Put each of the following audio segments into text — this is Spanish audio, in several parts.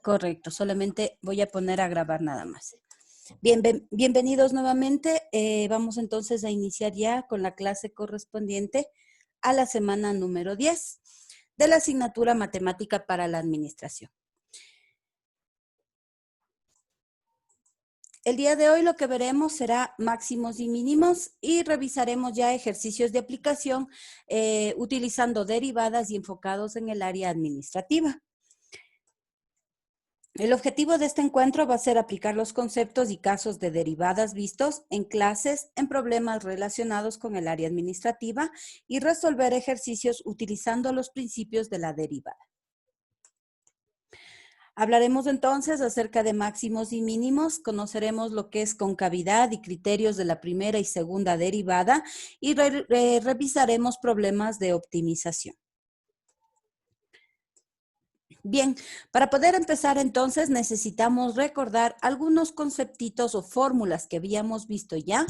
Correcto, solamente voy a poner a grabar nada más. Bienvenidos nuevamente. Vamos entonces a iniciar ya con la clase correspondiente a la semana número 10 de la asignatura Matemática para la Administración. El día de hoy lo que veremos será máximos y mínimos y revisaremos ya ejercicios de aplicación utilizando derivadas y enfocados en el área administrativa. El objetivo de este encuentro va a ser aplicar los conceptos y casos de derivadas vistos en clases en problemas relacionados con el área administrativa y resolver ejercicios utilizando los principios de la derivada. Hablaremos entonces acerca de máximos y mínimos, conoceremos lo que es concavidad y criterios de la primera y segunda derivada y revisaremos problemas de optimización. Bien, para poder empezar entonces necesitamos recordar algunos conceptitos o fórmulas que habíamos visto ya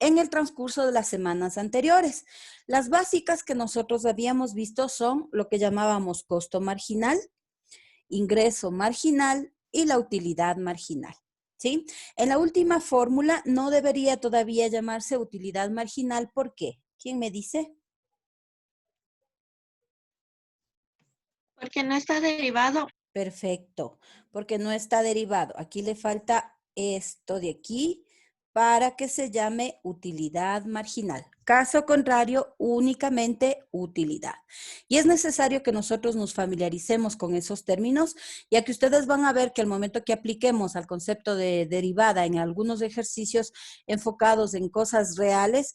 en el transcurso de las semanas anteriores. Las básicas que nosotros habíamos visto son lo que llamábamos costo marginal, ingreso marginal y la utilidad marginal, ¿sí? En la última fórmula no debería todavía llamarse utilidad marginal. ¿Por qué? ¿Quién me dice? Porque no está derivado. Perfecto, porque no está derivado. Aquí le falta esto de aquí para que se llame utilidad marginal. Caso contrario, únicamente utilidad. Y es necesario que nosotros nos familiaricemos con esos términos, ya que ustedes van a ver que al momento que apliquemos al concepto de derivada en algunos ejercicios enfocados en cosas reales,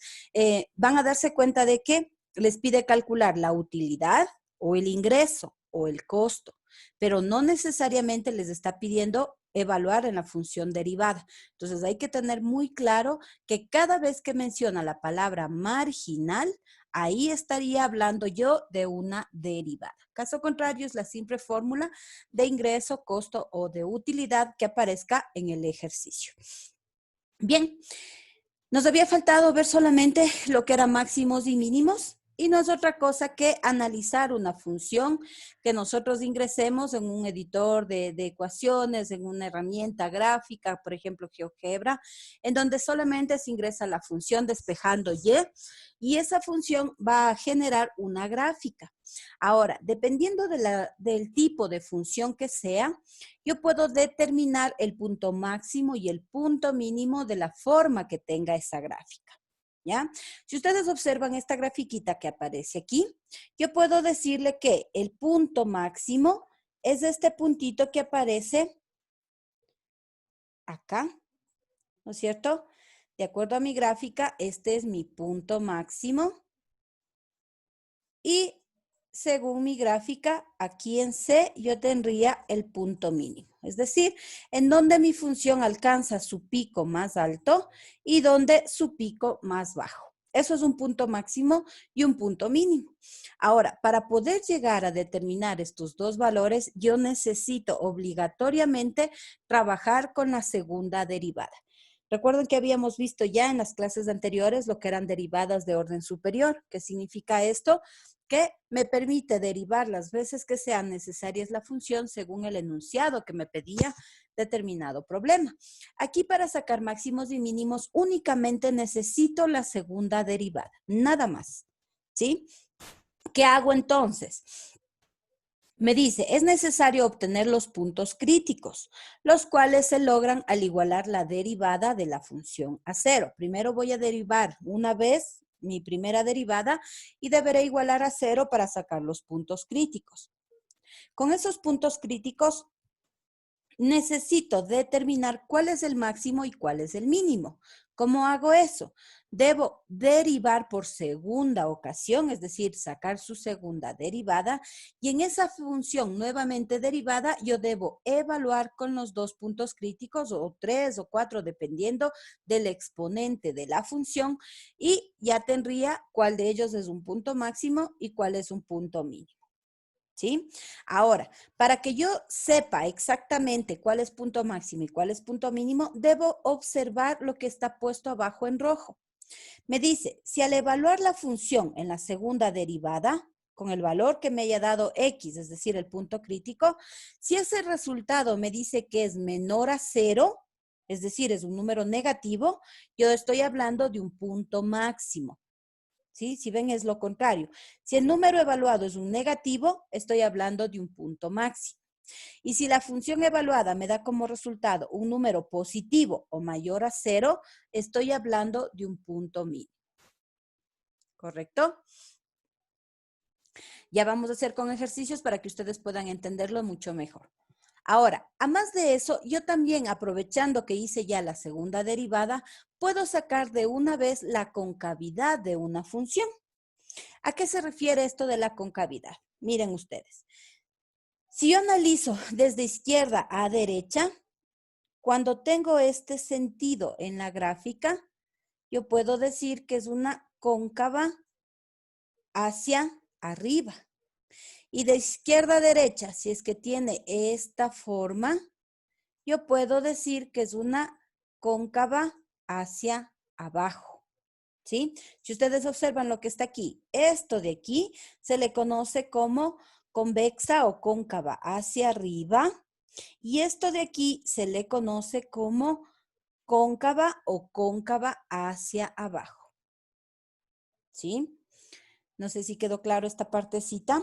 van a darse cuenta de que les pide calcular la utilidad o el ingreso o el costo, pero no necesariamente les está pidiendo evaluar en la función derivada. Entonces hay que tener muy claro que cada vez que menciona la palabra marginal, ahí estaría hablando yo de una derivada. Caso contrario es la simple fórmula de ingreso, costo o de utilidad que aparezca en el ejercicio. Bien, nos había faltado ver solamente lo que eran máximos y mínimos. Y no es otra cosa que analizar una función que nosotros ingresemos en un editor de ecuaciones, en una herramienta gráfica, por ejemplo, GeoGebra, en donde solamente se ingresa la función despejando y esa función va a generar una gráfica. Ahora, dependiendo del tipo de función que sea, yo puedo determinar el punto máximo y el punto mínimo de la forma que tenga esa gráfica. ¿Ya? Si ustedes observan esta grafiquita que aparece aquí, yo puedo decirle que el punto máximo es este puntito que aparece acá, ¿no es cierto? De acuerdo a mi gráfica, este es mi punto máximo. Y según mi gráfica, aquí en C yo tendría el punto mínimo. Es decir, en donde mi función alcanza su pico más alto y donde su pico más bajo. Eso es un punto máximo y un punto mínimo. Ahora, para poder llegar a determinar estos dos valores, yo necesito obligatoriamente trabajar con la segunda derivada. Recuerden que habíamos visto ya en las clases anteriores lo que eran derivadas de orden superior. ¿Qué significa esto? Que me permite derivar las veces que sean necesarias la función según el enunciado que me pedía determinado problema. Aquí para sacar máximos y mínimos únicamente necesito la segunda derivada, nada más, ¿sí? ¿Qué hago entonces? Me dice, es necesario obtener los puntos críticos, los cuales se logran al igualar la derivada de la función a cero. Primero voy a derivar una vez mi primera derivada y deberé igualar a cero para sacar los puntos críticos. Con esos puntos críticos necesito determinar cuál es el máximo y cuál es el mínimo. ¿Cómo hago eso? Debo derivar por segunda ocasión, es decir, sacar su segunda derivada, y en esa función nuevamente derivada yo debo evaluar con los dos puntos críticos o 3 o 4 dependiendo del exponente de la función y ya tendría cuál de ellos es un punto máximo y cuál es un punto mínimo. ¿Sí? Ahora, para que yo sepa exactamente cuál es punto máximo y cuál es punto mínimo, debo observar lo que está puesto abajo en rojo. Me dice, si al evaluar la función en la segunda derivada, con el valor que me haya dado X, es decir, el punto crítico, si ese resultado me dice que es menor a 0, es decir, es un número negativo, yo estoy hablando de un punto máximo. ¿Sí? Si ven, es lo contrario. Si el número evaluado es un negativo, estoy hablando de un punto máximo. Y si la función evaluada me da como resultado un número positivo o mayor a 0, estoy hablando de un punto mínimo. ¿Correcto? Ya vamos a hacer con ejercicios para que ustedes puedan entenderlo mucho mejor. Ahora, a más de eso, yo también, aprovechando que hice ya la segunda derivada, puedo sacar de una vez la concavidad de una función. ¿A qué se refiere esto de la concavidad? Miren ustedes. Si yo analizo desde izquierda a derecha, cuando tengo este sentido en la gráfica, yo puedo decir que es una cóncava hacia arriba. Y de izquierda a derecha, si es que tiene esta forma, yo puedo decir que es una cóncava hacia abajo. ¿Sí? Si ustedes observan lo que está aquí, esto de aquí se le conoce como convexa o cóncava hacia arriba y esto de aquí se le conoce como cóncava o cóncava hacia abajo. ¿Sí? No sé si quedó claro esta partecita.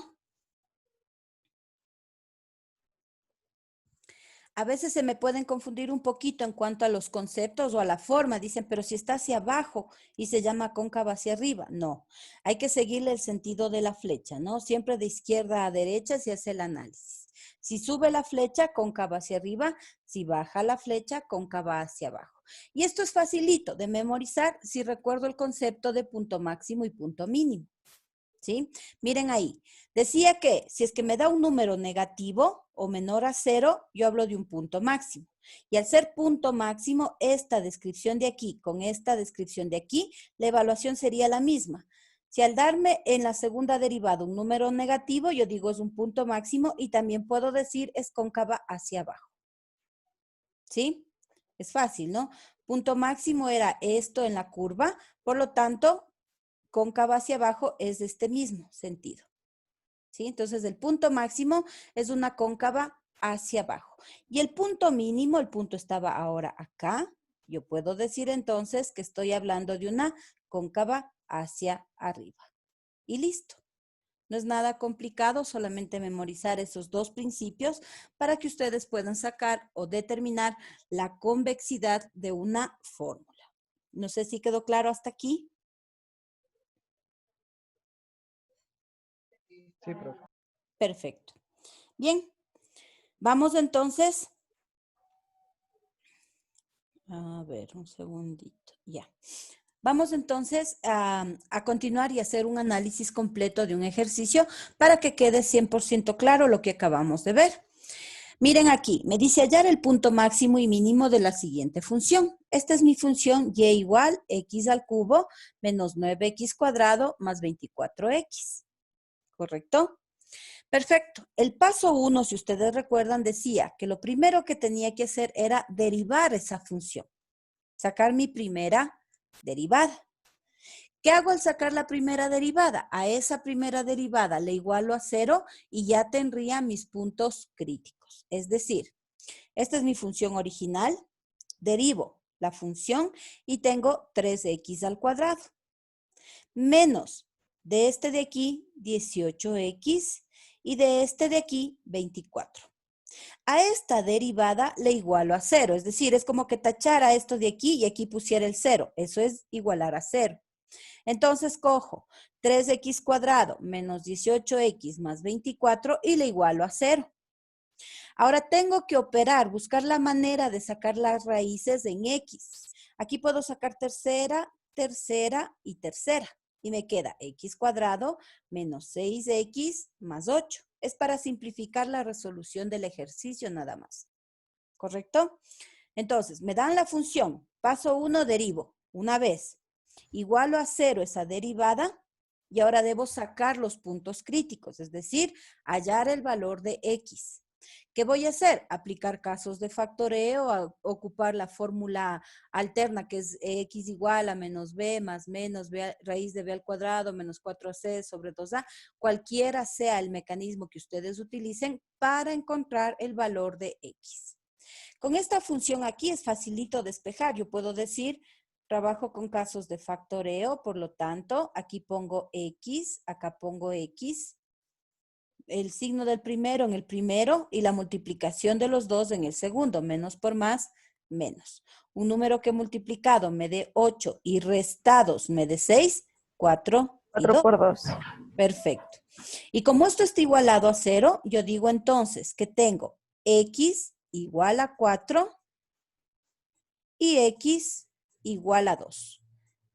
A veces se me pueden confundir un poquito en cuanto a los conceptos o a la forma. Dicen, pero si está hacia abajo y se llama cóncava hacia arriba. No, hay que seguirle el sentido de la flecha, ¿no? Siempre de izquierda a derecha se hace el análisis. Si sube la flecha, cóncava hacia arriba. Si baja la flecha, cóncava hacia abajo. Y esto es facilito de memorizar si recuerdo el concepto de punto máximo y punto mínimo. ¿Sí? Miren ahí, decía que si es que me da un número negativo o menor a 0, yo hablo de un punto máximo. Y al ser punto máximo, esta descripción de aquí con esta descripción de aquí, la evaluación sería la misma. Si al darme en la segunda derivada un número negativo, yo digo es un punto máximo y también puedo decir es cóncava hacia abajo. ¿Sí? Es fácil, ¿no? Punto máximo era esto en la curva, por lo tanto, cóncava hacia abajo es de este mismo sentido. ¿Sí? Entonces, el punto máximo es una cóncava hacia abajo. Y el punto mínimo, el punto estaba ahora acá. Yo puedo decir entonces que estoy hablando de una cóncava hacia arriba. Y listo. No es nada complicado, solamente memorizar esos dos principios para que ustedes puedan sacar o determinar la convexidad de una fórmula. No sé si quedó claro hasta aquí. Sí, profe. Perfecto. Bien, vamos entonces. A ver, un segundito. Ya. Vamos entonces a continuar y hacer un análisis completo de un ejercicio para que quede 100% claro lo que acabamos de ver. Miren aquí, me dice hallar el punto máximo y mínimo de la siguiente función. Esta es mi función y igual x al cubo menos 9x cuadrado más 24x. ¿Correcto? Perfecto. El paso 1, si ustedes recuerdan, decía que lo primero que tenía que hacer era derivar esa función. Sacar mi primera derivada. ¿Qué hago al sacar la primera derivada? A esa primera derivada le igualo a 0 y ya tendría mis puntos críticos. Es decir, esta es mi función original, derivo la función y tengo 3x al cuadrado. Menos de este de aquí, 18x y de este de aquí, 24. A esta derivada le igualo a 0, es decir, es como que tachara esto de aquí y aquí pusiera el 0. Eso es igualar a 0. Entonces cojo 3x cuadrado menos 18x más 24 y le igualo a 0. Ahora tengo que operar, buscar la manera de sacar las raíces en x. Aquí puedo sacar tercera, tercera y tercera. Y me queda x cuadrado menos 6x más 8. Es para simplificar la resolución del ejercicio nada más. ¿Correcto? Entonces, me dan la función. Paso 1, derivo. Una vez. Igualo a 0 esa derivada. Y ahora debo sacar los puntos críticos, es decir, hallar el valor de x. ¿Qué voy a hacer? Aplicar casos de factoreo, ocupar la fórmula alterna que es x igual a menos b más menos b, raíz de b al cuadrado menos 4ac sobre 2a, cualquiera sea el mecanismo que ustedes utilicen para encontrar el valor de x. Con esta función aquí es facilito despejar. Yo puedo decir, trabajo con casos de factoreo, por lo tanto, aquí pongo x, acá pongo x, el signo del primero en el primero y la multiplicación de los dos en el segundo, menos por más, menos. Un número que multiplicado me dé 8 y restados me dé 6, 4 y 4 2. por 2. Perfecto. Y como esto está igualado a 0, yo digo entonces que tengo x igual a 4 y x igual a 2.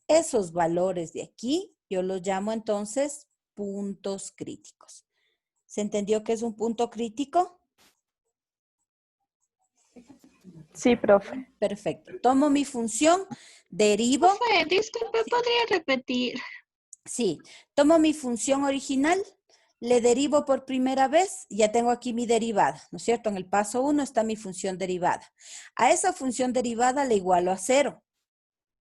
Esos valores de aquí yo los llamo entonces puntos críticos. ¿Se entendió qué es un punto crítico? Sí, profe. Perfecto. Tomo mi función, derivo. Profe, disculpe, ¿podría repetir? Sí, tomo mi función original, le derivo por primera vez, ya tengo aquí mi derivada, ¿no es cierto? En el paso 1 está mi función derivada. A esa función derivada le igualo a 0,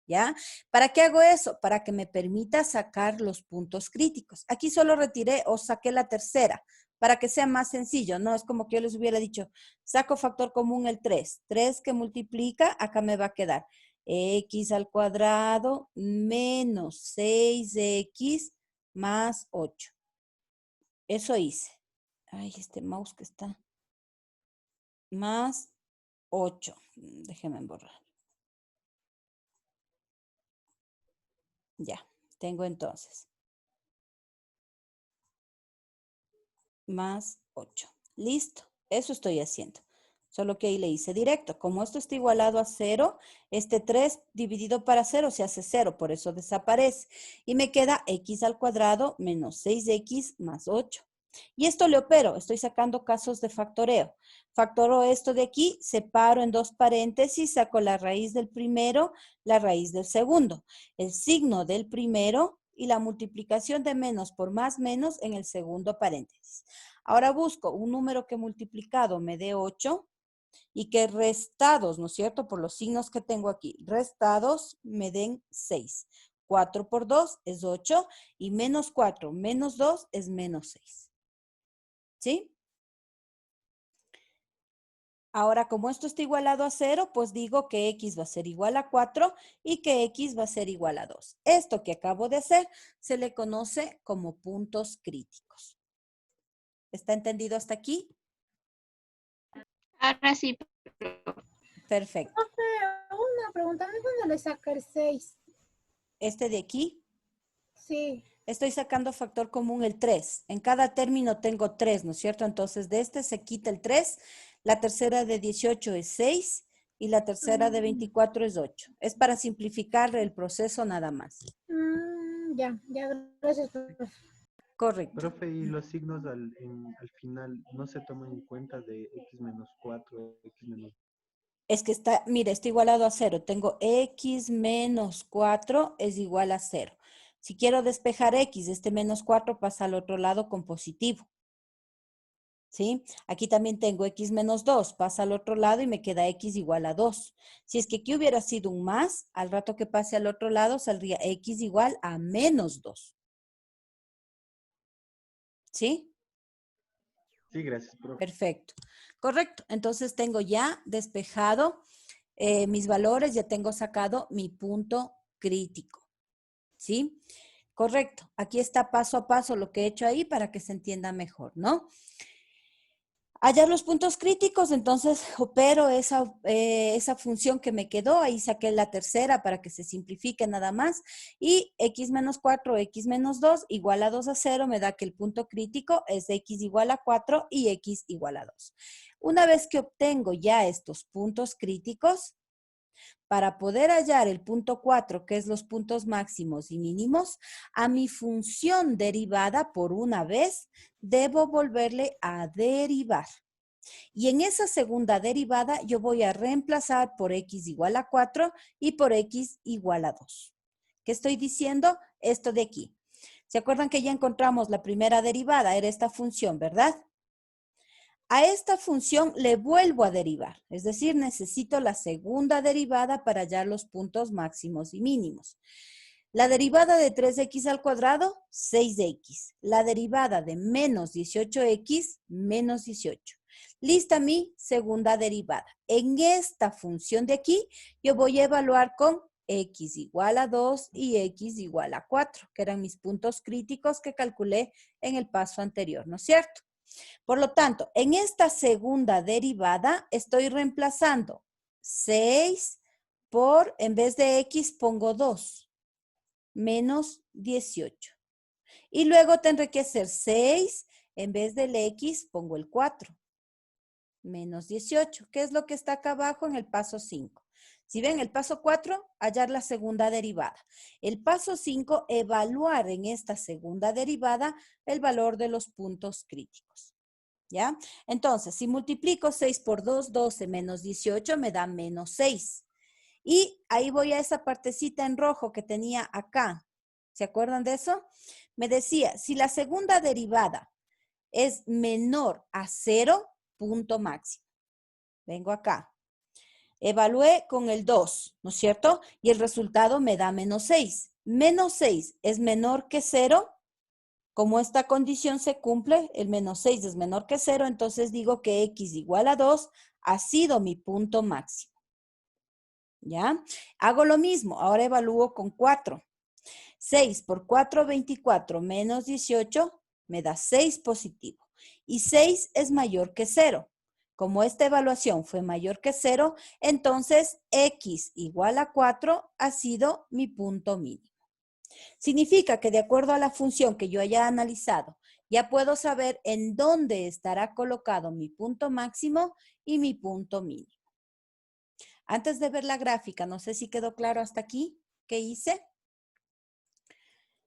¿ya? ¿Para qué hago eso? Para que me permita sacar los puntos críticos. Aquí solo retiré o saqué la tercera, para que sea más sencillo, ¿no? Es como que yo les hubiera dicho, saco factor común el 3. 3 que multiplica, acá me va a quedar x al cuadrado menos 6x más 8. Eso hice. Ay, este mouse que está. Más 8. Déjenme borrar. Ya, tengo entonces. Más 8. Listo. Eso estoy haciendo. Solo que ahí le hice directo. Como esto está igualado a 0, este 3 dividido para 0 se hace 0, por eso desaparece. Y me queda x al cuadrado menos 6x más 8. Y esto le opero, estoy sacando casos de factoreo. Factoro esto de aquí, separo en dos paréntesis, saco la raíz del primero, la raíz del segundo, el signo del primero y la multiplicación de menos por más menos en el segundo paréntesis. Ahora busco un número que multiplicado me dé 8 y que restados, ¿no es cierto? Por los signos que tengo aquí, restados me den 6. 4 por 2 es 8 y menos 4 menos 2 es menos 6. ¿Sí? Ahora, como esto está igualado a 0, pues digo que x va a ser igual a 4 y que x va a ser igual a 2. Esto que acabo de hacer se le conoce como puntos críticos. ¿Está entendido hasta aquí? Ahora sí, Perfecto. Profe, una pregunta, ¿de dónde le saca el 6? Este de aquí, Sí. estoy sacando factor común el 3. En cada término tengo 3, ¿no es cierto? Entonces, de este se quita el 3. La tercera de 18 es 6 y la tercera de 24 es 8. Es para simplificar el proceso nada más. Ya, gracias, profe. Correcto. Profe, y los signos al final no se toman en cuenta de x menos 4, x menos... Es que está, mire, está igualado a 0. Tengo x menos 4 es igual a 0. Si quiero despejar x, este menos 4 pasa al otro lado con positivo. ¿Sí? Aquí también tengo x menos 2, pasa al otro lado y me queda x igual a 2. Si es que aquí hubiera sido un más, al rato que pase al otro lado saldría x igual a menos 2. ¿Sí? Sí, gracias, profe. Perfecto. Correcto. Entonces tengo ya despejado mis valores, ya tengo sacado mi punto crítico. ¿Sí? Correcto. Aquí está paso a paso lo que he hecho ahí para que se entienda mejor, ¿no? Hallar los puntos críticos, entonces opero esa función que me quedó, ahí saqué la tercera para que se simplifique nada más, y x menos 4, x menos 2 igual a 2 a 0 me da que el punto crítico es x igual a 4 y x igual a 2. Una vez que obtengo ya estos puntos críticos, para poder hallar el punto 4, que es los puntos máximos y mínimos, a mi función derivada por una vez, debo volverle a derivar. Y en esa segunda derivada yo voy a reemplazar por x igual a 4 y por x igual a 2. ¿Qué estoy diciendo? Esto de aquí. ¿Se acuerdan que ya encontramos la primera derivada? Era esta función, ¿verdad? A esta función le vuelvo a derivar, es decir, necesito la segunda derivada para hallar los puntos máximos y mínimos. La derivada de 3x al cuadrado, 6x. La derivada de menos 18x, menos 18. Lista mi segunda derivada. En esta función de aquí, yo voy a evaluar con x igual a 2 y x igual a 4, que eran mis puntos críticos que calculé en el paso anterior, ¿no es cierto? Por lo tanto, en esta segunda derivada estoy reemplazando 6 por, en vez de x pongo 2, menos 18. Y luego tendré que hacer 6, en vez del x pongo el 4, menos 18. ¿Qué es lo que está acá abajo en el paso 5? Si ven, el paso 4, hallar la segunda derivada. El paso 5, evaluar en esta segunda derivada el valor de los puntos críticos. ¿Ya? Entonces, si multiplico 6 por 2, 12 menos 18 me da menos 6. Y ahí voy a esa partecita en rojo que tenía acá. ¿Se acuerdan de eso? Me decía, si la segunda derivada es menor a 0, punto máximo. Vengo acá. Evalué con el 2, ¿no es cierto? Y el resultado me da menos 6. Menos 6 es menor que 0. Como esta condición se cumple, el menos 6 es menor que 0, entonces digo que x igual a 2 ha sido mi punto máximo. ¿Ya? Hago lo mismo, ahora evalúo con 4. 6 por 4, 24, menos 18, me da 6 positivo. Y 6 es mayor que 0. Como esta evaluación fue mayor que 0, entonces x igual a 4 ha sido mi punto mínimo. Significa que de acuerdo a la función que yo haya analizado, ya puedo saber en dónde estará colocado mi punto máximo y mi punto mínimo. Antes de ver la gráfica, no sé si quedó claro hasta aquí, ¿qué hice?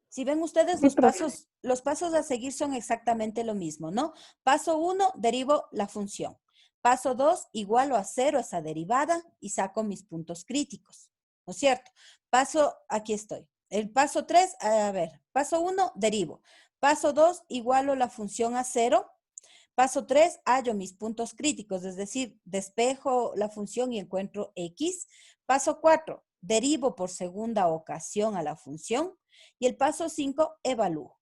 Si ven ustedes, Sí, profe. los pasos a seguir son exactamente lo mismo, ¿no? Paso 1, derivo la función. Paso 2, igualo a 0 esa derivada y saco mis puntos críticos, ¿no es cierto? Aquí estoy. El paso 3, a ver, paso 1, derivo. Paso 2, igualo la función a 0. Paso 3, hallo mis puntos críticos, es decir, despejo la función y encuentro x. Paso 4, derivo por segunda ocasión a la función. Y el paso 5, evalúo.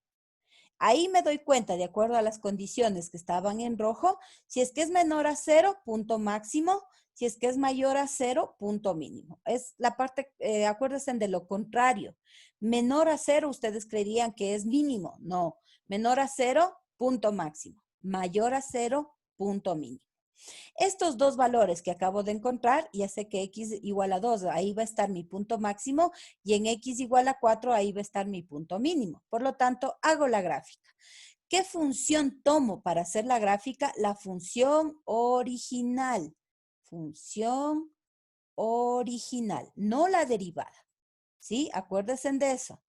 Ahí me doy cuenta, de acuerdo a las condiciones que estaban en rojo, si es que es menor a 0, punto máximo. Si es que es mayor a 0, punto mínimo. Es la parte, acuérdense de lo contrario. Menor a 0, ustedes creerían que es mínimo. No, menor a 0, punto máximo. Mayor a 0, punto mínimo. Estos dos valores que acabo de encontrar, ya sé que x igual a 2, ahí va a estar mi punto máximo, y en x igual a 4, ahí va a estar mi punto mínimo. Por lo tanto, hago la gráfica. ¿Qué función tomo para hacer la gráfica? La función original. Función original, no la derivada. ¿Sí? Acuérdense de eso.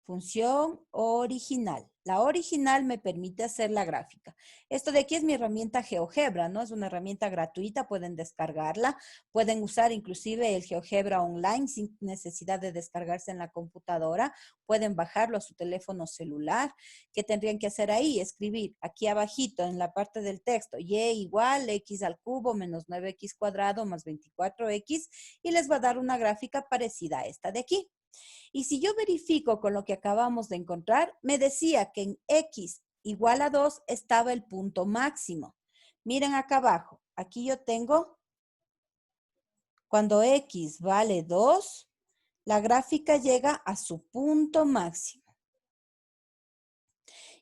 Función original. La original me permite hacer la gráfica. Esto de aquí es mi herramienta GeoGebra, ¿no? Es una herramienta gratuita, pueden descargarla. Pueden usar inclusive el GeoGebra online sin necesidad de descargarse en la computadora. Pueden bajarlo a su teléfono celular. ¿Qué tendrían que hacer ahí? Escribir aquí abajito en la parte del texto, y igual x al cubo menos 9x cuadrado más 24x, y les va a dar una gráfica parecida a esta de aquí. Y si yo verifico con lo que acabamos de encontrar, me decía que en x igual a 2 estaba el punto máximo. Miren acá abajo, aquí yo tengo, cuando x vale 2, la gráfica llega a su punto máximo.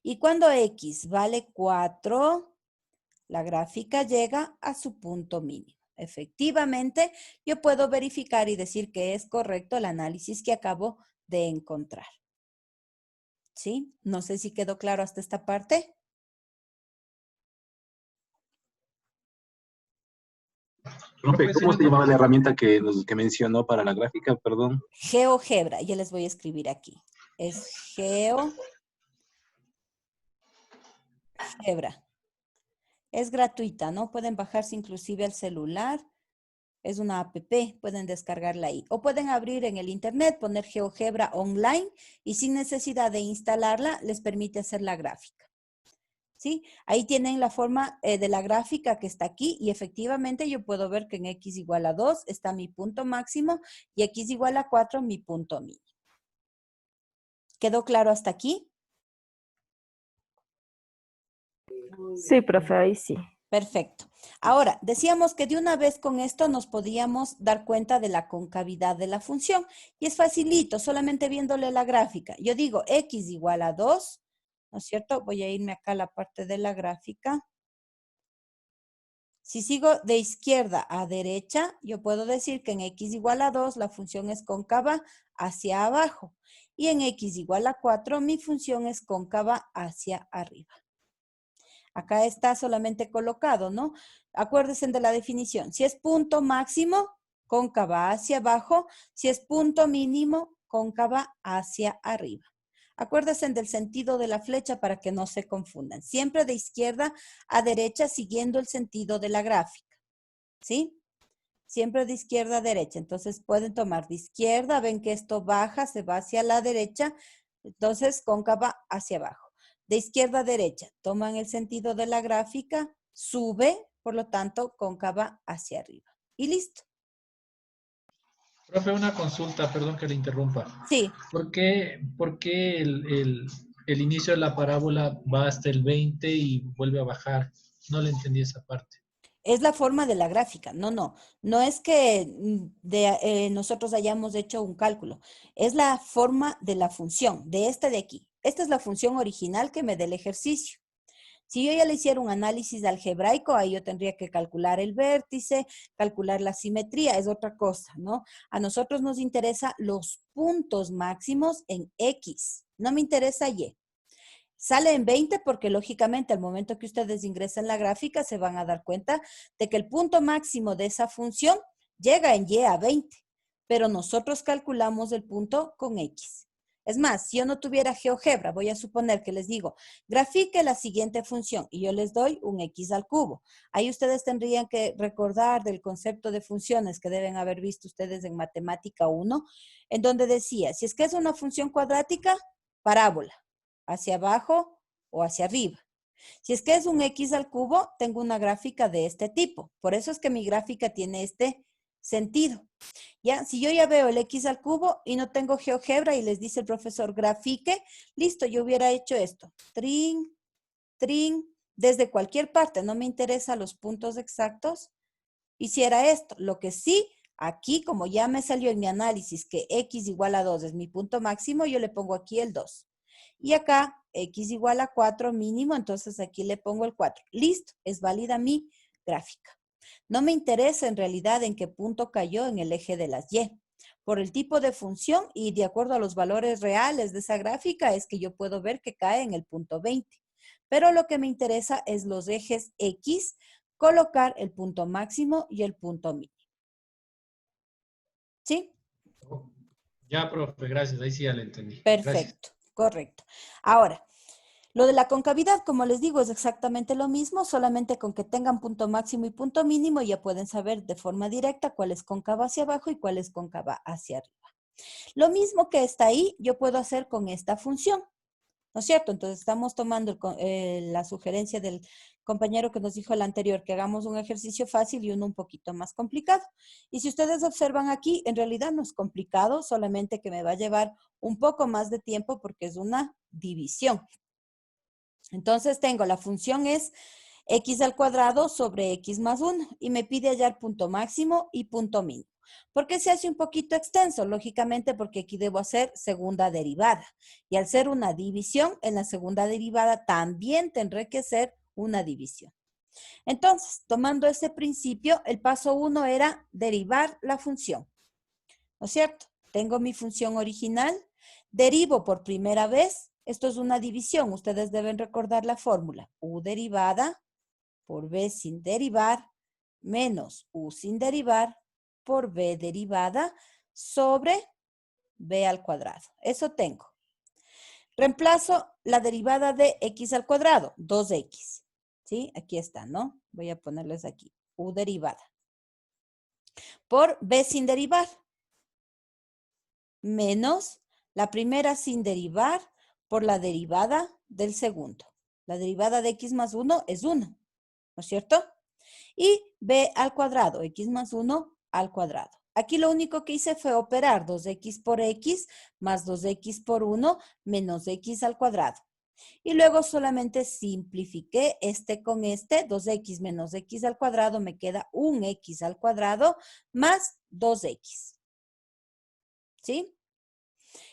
Y cuando x vale 4, la gráfica llega a su punto mínimo. Efectivamente, yo puedo verificar y decir que es correcto el análisis que acabo de encontrar. ¿Sí? No sé si quedó claro hasta esta parte. Profe, ¿cómo se llamaba la herramienta que mencionó para la gráfica? Perdón. GeoGebra, ya les voy a escribir aquí. Es GeoGebra. Es gratuita, ¿no? Pueden bajarse inclusive al celular. Es una app, pueden descargarla ahí. O pueden abrir en el internet, poner GeoGebra online y sin necesidad de instalarla, les permite hacer la gráfica. ¿Sí? Ahí tienen la forma de la gráfica que está aquí y efectivamente yo puedo ver que en x igual a 2 está mi punto máximo y x igual a 4 mi punto mínimo. ¿Quedó claro hasta aquí? Sí, profe, ahí sí. Perfecto. Ahora, decíamos que de una vez con esto nos podíamos dar cuenta de la concavidad de la función. Y es facilito, solamente viéndole la gráfica. Yo digo x igual a 2, ¿no es cierto? Voy a irme acá a la parte de la gráfica. Si sigo de izquierda a derecha, yo puedo decir que en x igual a 2 la función es cóncava hacia abajo. Y en x igual a 4 mi función es cóncava hacia arriba. Acá está solamente colocado, ¿no? Acuérdense de la definición. Si es punto máximo, cóncava hacia abajo. Si es punto mínimo, cóncava hacia arriba. Acuérdense del sentido de la flecha para que no se confundan. Siempre de izquierda a derecha siguiendo el sentido de la gráfica. ¿Sí? Siempre de izquierda a derecha. Entonces pueden tomar de izquierda, ven que esto baja, se va hacia la derecha, entonces cóncava hacia abajo. De izquierda a derecha, toman el sentido de la gráfica, sube, por lo tanto, cóncava hacia arriba. Y listo. Profe, una consulta, perdón que le interrumpa. Sí, Por qué el inicio de la parábola va hasta el 20 y vuelve a bajar? No le entendí esa parte. es la forma de la gráfica. No es que nosotros hayamos hecho un cálculo. Es la forma de la función, de esta de aquí. Esta es la función original que me da el ejercicio. Si yo ya le hiciera un análisis algebraico, ahí yo tendría que calcular el vértice, calcular la simetría, es otra cosa, ¿no? A nosotros nos interesa los puntos máximos en X, no me interesa Y. Sale en 20 porque lógicamente al momento que ustedes ingresan la gráfica se van a dar cuenta de que el punto máximo de esa función llega en Y a 20, pero nosotros calculamos el punto con X. Es más, si yo no tuviera GeoGebra, voy a suponer que les digo, grafique la siguiente función y yo les doy un X al cubo. Ahí ustedes tendrían que recordar del concepto de funciones que deben haber visto ustedes en Matemática 1, en donde decía, si es que es una función cuadrática, parábola, hacia abajo o hacia arriba. Si es que es un X al cubo, tengo una gráfica de este tipo. Por eso es que mi gráfica tiene este sentido. Ya, si yo ya veo el X al cubo y no tengo GeoGebra y les dice el profesor grafique, listo, yo hubiera hecho esto. Trin, trin, desde cualquier parte, no me interesa los puntos exactos. Hiciera esto. Lo que sí, aquí como ya me salió en mi análisis que X igual a 2 es mi punto máximo, yo le pongo aquí el 2. Y acá, X igual a 4 mínimo, entonces aquí le pongo el 4. Listo, es válida mi gráfica. No me interesa en realidad en qué punto cayó en el eje de las Y. Por el tipo de función y de acuerdo a los valores reales de esa gráfica es que yo puedo ver que cae en el punto 20. Pero lo que me interesa es los ejes X, colocar el punto máximo y el punto mínimo. ¿Sí? Ya, profe, gracias. Ahí sí ya le entendí. Gracias. Perfecto, correcto. Ahora, lo de la concavidad, como les digo, es exactamente lo mismo, solamente con que tengan punto máximo y punto mínimo ya pueden saber de forma directa cuál es cóncava hacia abajo y cuál es cóncava hacia arriba. Lo mismo que está ahí, yo puedo hacer con esta función, ¿no es cierto? Entonces estamos tomando la sugerencia del compañero que nos dijo el anterior, que hagamos un ejercicio fácil y uno un poquito más complicado. Y si ustedes observan aquí, en realidad no es complicado, solamente que me va a llevar un poco más de tiempo porque es una división. Entonces tengo la función es x al cuadrado sobre x más 1 y me pide hallar punto máximo y punto mínimo. ¿Por qué se hace un poquito extenso? Lógicamente porque aquí debo hacer segunda derivada. Y al ser una división, en la segunda derivada también tendré que hacer una división. Entonces, tomando ese principio, el paso 1 era derivar la función. ¿No es cierto? Tengo mi función original, derivo por primera vez. Esto es una división. Ustedes deben recordar la fórmula. U derivada por B sin derivar menos U sin derivar por B derivada sobre B al cuadrado. Eso tengo. Reemplazo la derivada de X al cuadrado, 2X. ¿Sí? Aquí está, ¿no? Voy a ponerles aquí. U derivada. Por B sin derivar. Menos la primera sin derivar por la derivada del segundo. La derivada de x más 1 es 1, ¿no es cierto? Y b al cuadrado, x más 1 al cuadrado. Aquí lo único que hice fue operar 2x por x más 2x por 1 menos x al cuadrado. Y luego solamente simplifiqué este con este, 2x menos x al cuadrado, me queda un x al cuadrado más 2x. ¿Sí?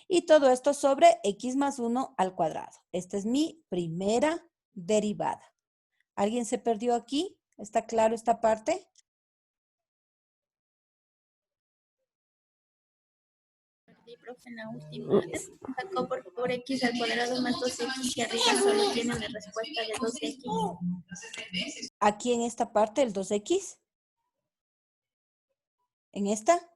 Y todo esto sobre x más 1 al cuadrado. Esta es mi primera derivada. ¿Alguien se perdió aquí? ¿Está claro esta parte? Sí, profe, en la última. Sacó por x al cuadrado más 2x y arriba solo tiene la respuesta de 2x. Aquí en esta parte el 2x. ¿En esta?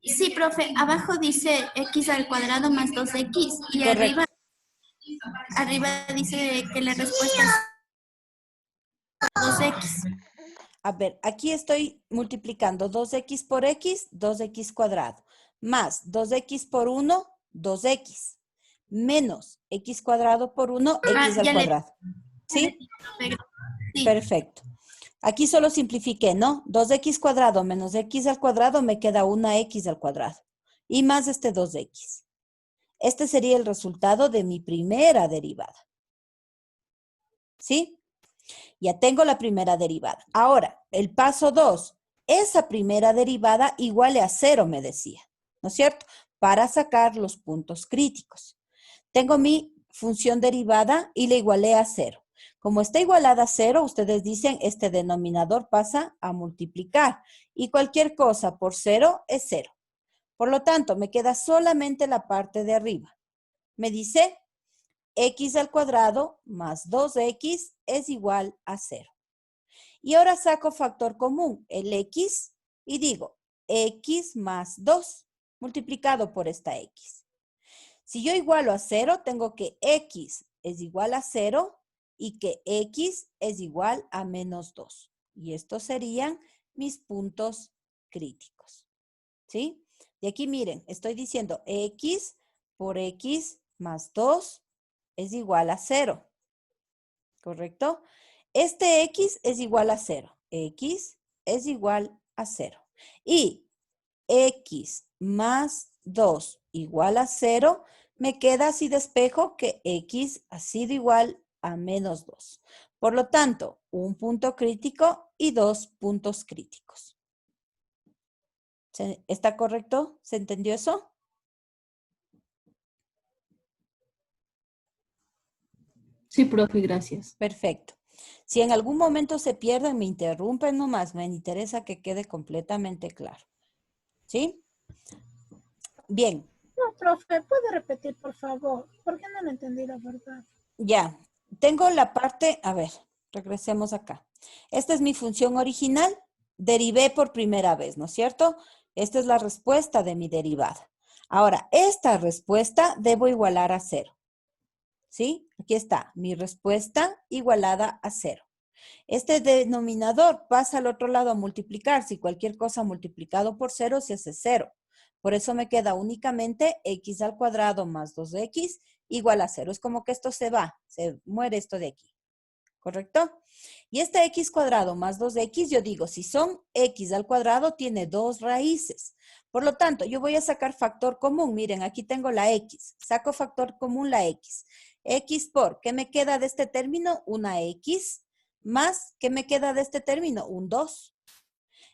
Sí, profe, abajo dice x al cuadrado más 2x y Correcto. arriba dice que la respuesta es 2x. A ver, aquí estoy multiplicando 2x por x, 2x cuadrado, más 2x por 1, 2x, menos x cuadrado por 1, x al ya cuadrado. ¿Sí? Sí. Perfecto. Aquí solo simplifiqué, ¿no? 2x cuadrado menos x al cuadrado me queda una x al cuadrado. Y más este 2x. Este sería el resultado de mi primera derivada. ¿Sí? Ya tengo la primera derivada. Ahora, el paso 2. Esa primera derivada iguale a 0, me decía. ¿No es cierto? Para sacar los puntos críticos. Tengo mi función derivada y la igualé a 0. Como está igualada a 0, ustedes dicen este denominador pasa a multiplicar. Y cualquier cosa por 0 es 0. Por lo tanto, me queda solamente la parte de arriba. Me dice x al cuadrado más 2x es igual a 0. Y ahora saco factor común, el x, y digo x más 2 multiplicado por esta x. Si yo igualo a 0, tengo que x es igual a 0 y que x es igual a menos 2. Y estos serían mis puntos críticos. ¿Sí? Y aquí miren, estoy diciendo x por x más 2 es igual a 0. ¿Correcto? Este x es igual a 0. X es igual a 0. Y x más 2 igual a 0, me queda así despejo que x ha sido igual a menos 2. Por lo tanto, un punto crítico y 2 puntos críticos. ¿Está correcto? ¿Se entendió eso? Sí, profe, gracias. Perfecto. Si en algún momento se pierden, me interrumpen nomás. Me interesa que quede completamente claro. ¿Sí? Bien. No, profe, ¿puede repetir, por favor? Porque no lo entendí, la verdad. Ya. Tengo la parte, a ver, regresemos acá. Esta es mi función original. Derivé por primera vez, ¿no es cierto? Esta es la respuesta de mi derivada. Ahora, esta respuesta debo igualar a 0. ¿Sí? Aquí está, mi respuesta igualada a 0. Este denominador pasa al otro lado a multiplicar. Si cualquier cosa multiplicado por 0 se hace 0. Por eso me queda únicamente x al cuadrado más 2x igual a 0. Es como que esto se va, se muere esto de aquí. ¿Correcto? Y este x cuadrado más 2x, yo digo, si son x al cuadrado, tiene 2 raíces. Por lo tanto, yo voy a sacar factor común. Miren, aquí tengo la x. Saco factor común la x. X por, ¿qué me queda de este término? Una x más, ¿qué me queda de este término? Un 2.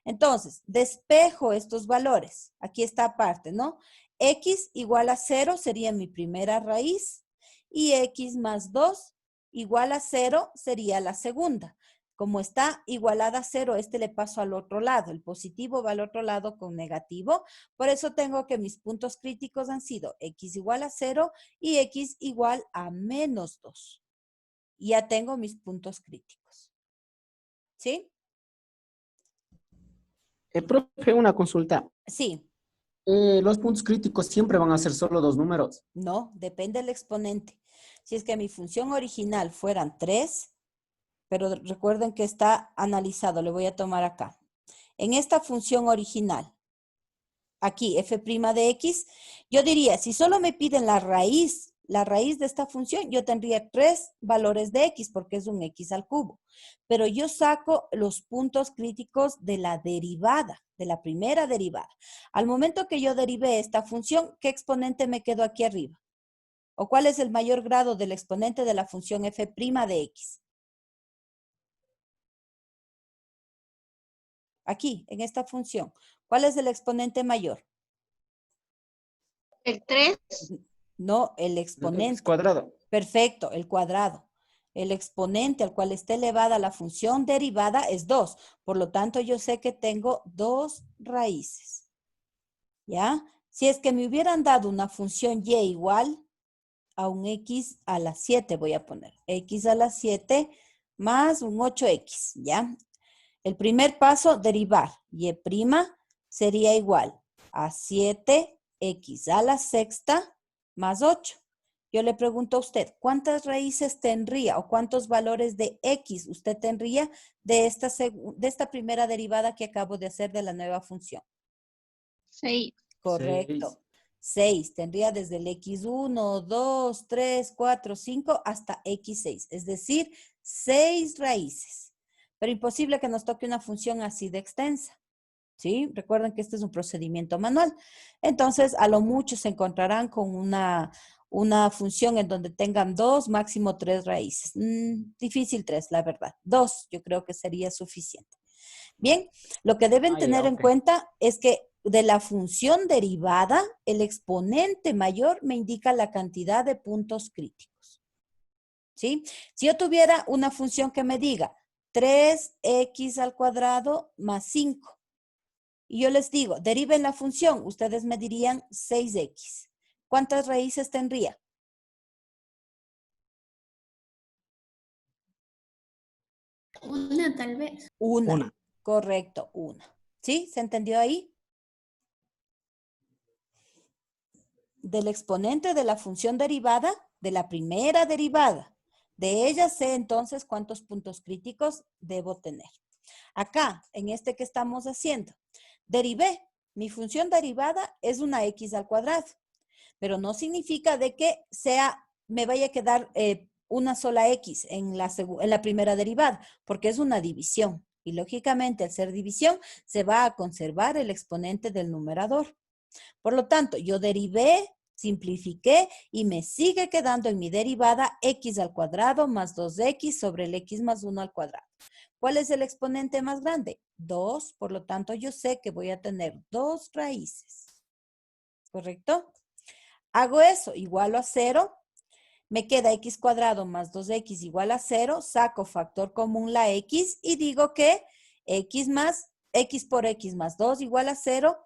Entonces, despejo estos valores. Aquí está aparte, ¿no? X igual a 0 sería mi primera raíz y x más 2 igual a 0 sería la segunda. Como está igualada a 0, este le paso al otro lado. El positivo va al otro lado con negativo. Por eso tengo que mis puntos críticos han sido x igual a 0 y x igual a menos 2. Y ya tengo mis puntos críticos. ¿Sí? Profe, una consulta. Sí. Los puntos críticos siempre van a ser solo 2 números. No, depende del exponente. Si es que mi función original fueran 3, pero recuerden que está analizado, le voy a tomar acá. En esta función original, aquí f' de x, yo diría, si solo me piden la raíz la raíz de esta función, yo tendría 3 valores de x porque es un x al cubo. Pero yo saco los puntos críticos de la derivada, de la primera derivada. Al momento que yo derivé esta función, ¿qué exponente me quedó aquí arriba? ¿O cuál es el mayor grado del exponente de la función f' de x? Aquí, en esta función. ¿Cuál es el exponente mayor? El 3. No, el X exponente. cuadrado. Perfecto, el cuadrado. El exponente al cual está elevada la función derivada es 2. Por lo tanto, yo sé que tengo 2 raíces. ¿Ya? Si es que me hubieran dado una función y igual a un x a la 7, voy a poner. X a la 7 más un 8x, ¿ya? El primer paso, derivar. Y' sería igual a 7x a la sexta más 8. Yo le pregunto a usted, ¿cuántas raíces tendría o cuántos valores de x usted tendría de esta primera derivada que acabo de hacer de la nueva función? 6. Correcto. 6. Tendría desde el x1, 2, 3, 4, 5 hasta x6. Es decir, 6 raíces. Pero imposible que nos toque una función así de extensa. ¿Sí? Recuerden que este es un procedimiento manual. Entonces, a lo mucho se encontrarán con una función en donde tengan 2, máximo 3 raíces. Difícil 3, la verdad. 2 yo creo que sería suficiente. Bien, lo que deben tener en cuenta es que de la función derivada, el exponente mayor me indica la cantidad de puntos críticos. ¿Sí? Si yo tuviera una función que me diga 3x al cuadrado más 5, y yo les digo, deriven la función, ustedes me dirían 6x. ¿Cuántas raíces tendría? Una tal vez. Una. Correcto, una. ¿Sí? ¿Se entendió ahí? Del exponente de la función derivada, de la primera derivada. De ella sé entonces cuántos puntos críticos debo tener. Acá, en este que estamos haciendo, derivé. Mi función derivada es una x al cuadrado, pero no significa de que me vaya a quedar una sola x en la primera derivada, porque es una división. Y lógicamente, al ser división, se va a conservar el exponente del numerador. Por lo tanto, yo derivé, simplifiqué y me sigue quedando en mi derivada x al cuadrado más 2x sobre el x más 1 al cuadrado. ¿Cuál es el exponente más grande? 2, por lo tanto yo sé que voy a tener 2 raíces. ¿Correcto? Hago eso, igualo a 0, me queda x cuadrado más 2x igual a 0, saco factor común la x y digo que x por x más 2 igual a 0,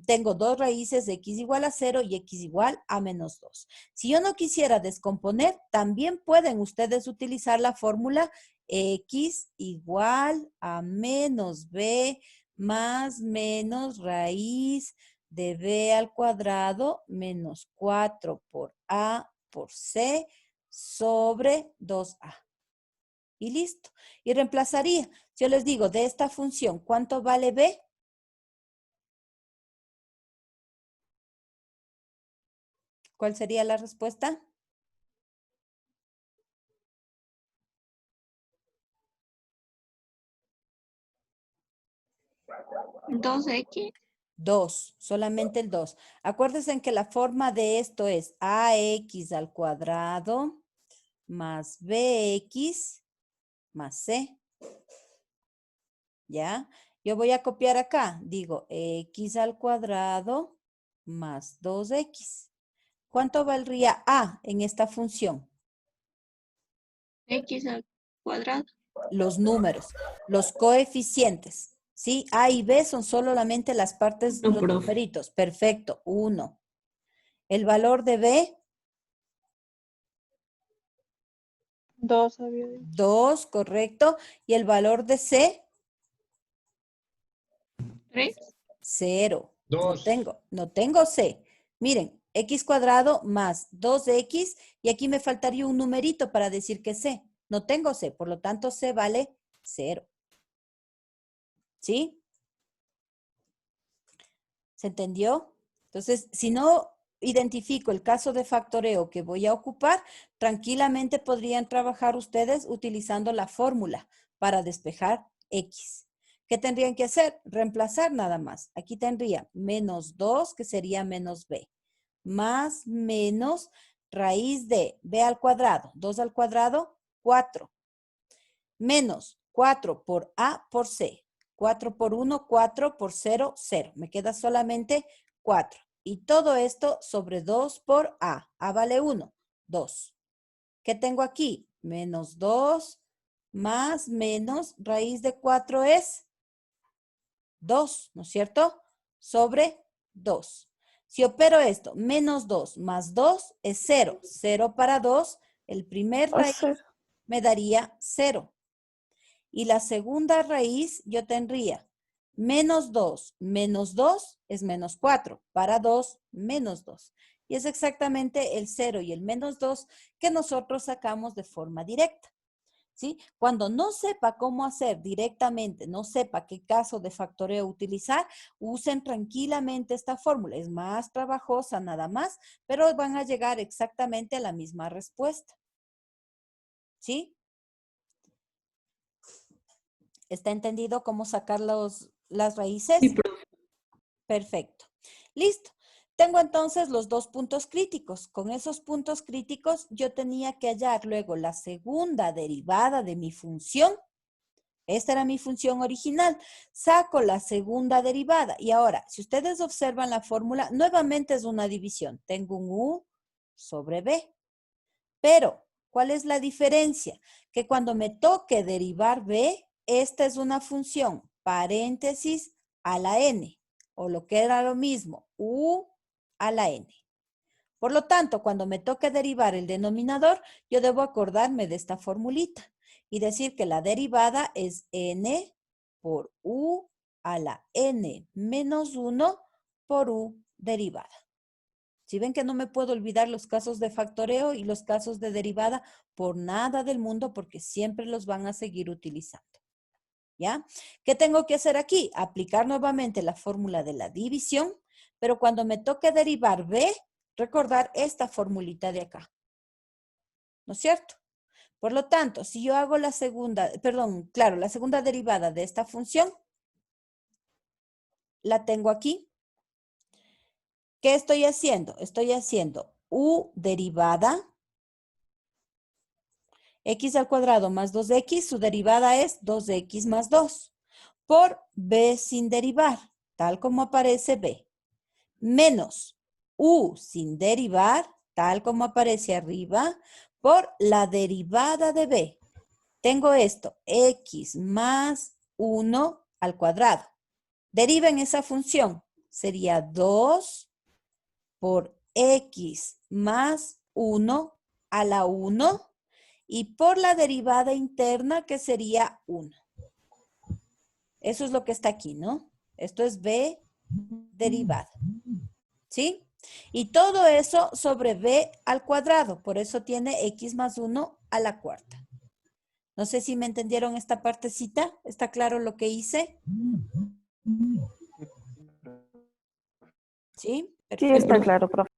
tengo 2 raíces, x igual a 0 y x igual a menos 2. Si yo no quisiera descomponer, también pueden ustedes utilizar la fórmula x igual a menos b más menos raíz de b al cuadrado menos 4 por a por c sobre 2a. Y listo. Y reemplazaría. Yo les digo, de esta función, ¿cuánto vale b? ¿Cuál sería la respuesta? 2x. 2, solamente el 2. Acuérdense en que la forma de esto es ax al cuadrado más bx más c. ¿Ya? Yo voy a copiar acá. Digo, x al cuadrado más 2x. ¿Cuánto valdría a en esta función? X al cuadrado. Los números, los coeficientes. ¿Sí? A y B son solamente las partes, No, los profe. numeritos. Perfecto, 1. El valor de B, 2 había dicho. 2, correcto. Y el valor de C, 3. 0. Dos. No tengo C. Miren, x cuadrado más 2x y aquí me faltaría un numerito para decir que C. No tengo C, por lo tanto C vale 0. ¿Sí? ¿Se entendió? Entonces, si no identifico el caso de factoreo que voy a ocupar, tranquilamente podrían trabajar ustedes utilizando la fórmula para despejar X. ¿Qué tendrían que hacer? Reemplazar nada más. Aquí tendría menos 2, que sería menos B, más menos raíz de B al cuadrado. 2 al cuadrado, 4. Menos 4 por A por C. 4 por 1, 4 por 0, 0. Me queda solamente 4. Y todo esto sobre 2 por A. A vale 1, 2. ¿Qué tengo aquí? Menos 2 más menos raíz de 4 es 2, ¿no es cierto? Sobre 2. Si opero esto, menos 2 más 2 es 0. 0 para 2, el primer raíz me daría 0. Y la segunda raíz yo tendría menos 2 es menos 4. Para 2, menos 2. Y es exactamente el 0 y el menos 2 que nosotros sacamos de forma directa. ¿Sí? Cuando no sepa cómo hacer directamente, no sepa qué caso de factoreo utilizar, usen tranquilamente esta fórmula. Es más trabajosa nada más, pero van a llegar exactamente a la misma respuesta. ¿Sí? ¿Está entendido cómo sacar las raíces? Sí, profe. Perfecto. Listo. Tengo entonces los dos puntos críticos. Con esos puntos críticos yo tenía que hallar luego la segunda derivada de mi función. Esta era mi función original. Saco la segunda derivada. Y ahora, si ustedes observan la fórmula, nuevamente es una división. Tengo un U sobre B. Pero, ¿cuál es la diferencia? Que cuando me toque derivar B, esta es una función, paréntesis, a la N. O lo que era lo mismo, U a la N. Por lo tanto, cuando me toque derivar el denominador, yo debo acordarme de esta formulita y decir que la derivada es N por U a la N menos 1 por U derivada. Si ven que no me puedo olvidar los casos de factoreo y los casos de derivada por nada del mundo porque siempre los van a seguir utilizando. ¿Ya? ¿Qué tengo que hacer aquí? Aplicar nuevamente la fórmula de la división, pero cuando me toque derivar B, recordar esta formulita de acá. ¿No es cierto? Por lo tanto, si yo hago la segunda, la segunda derivada de esta función, la tengo aquí. ¿Qué estoy haciendo? Estoy haciendo U derivada, x al cuadrado más 2x, su derivada es 2x más 2, por b sin derivar, tal como aparece b, menos u sin derivar, tal como aparece arriba, por la derivada de b. Tengo esto, x más 1 al cuadrado. Deriven esa función, sería 2 por x más 1 a la 1 y por la derivada interna que sería 1. Eso es lo que está aquí, ¿no? Esto es b derivada. ¿Sí? Y todo eso sobre b al cuadrado. Por eso tiene x más 1 a la cuarta. No sé si me entendieron esta partecita. ¿Está claro lo que hice? ¿Sí? Perfecto. Sí, está claro, profe.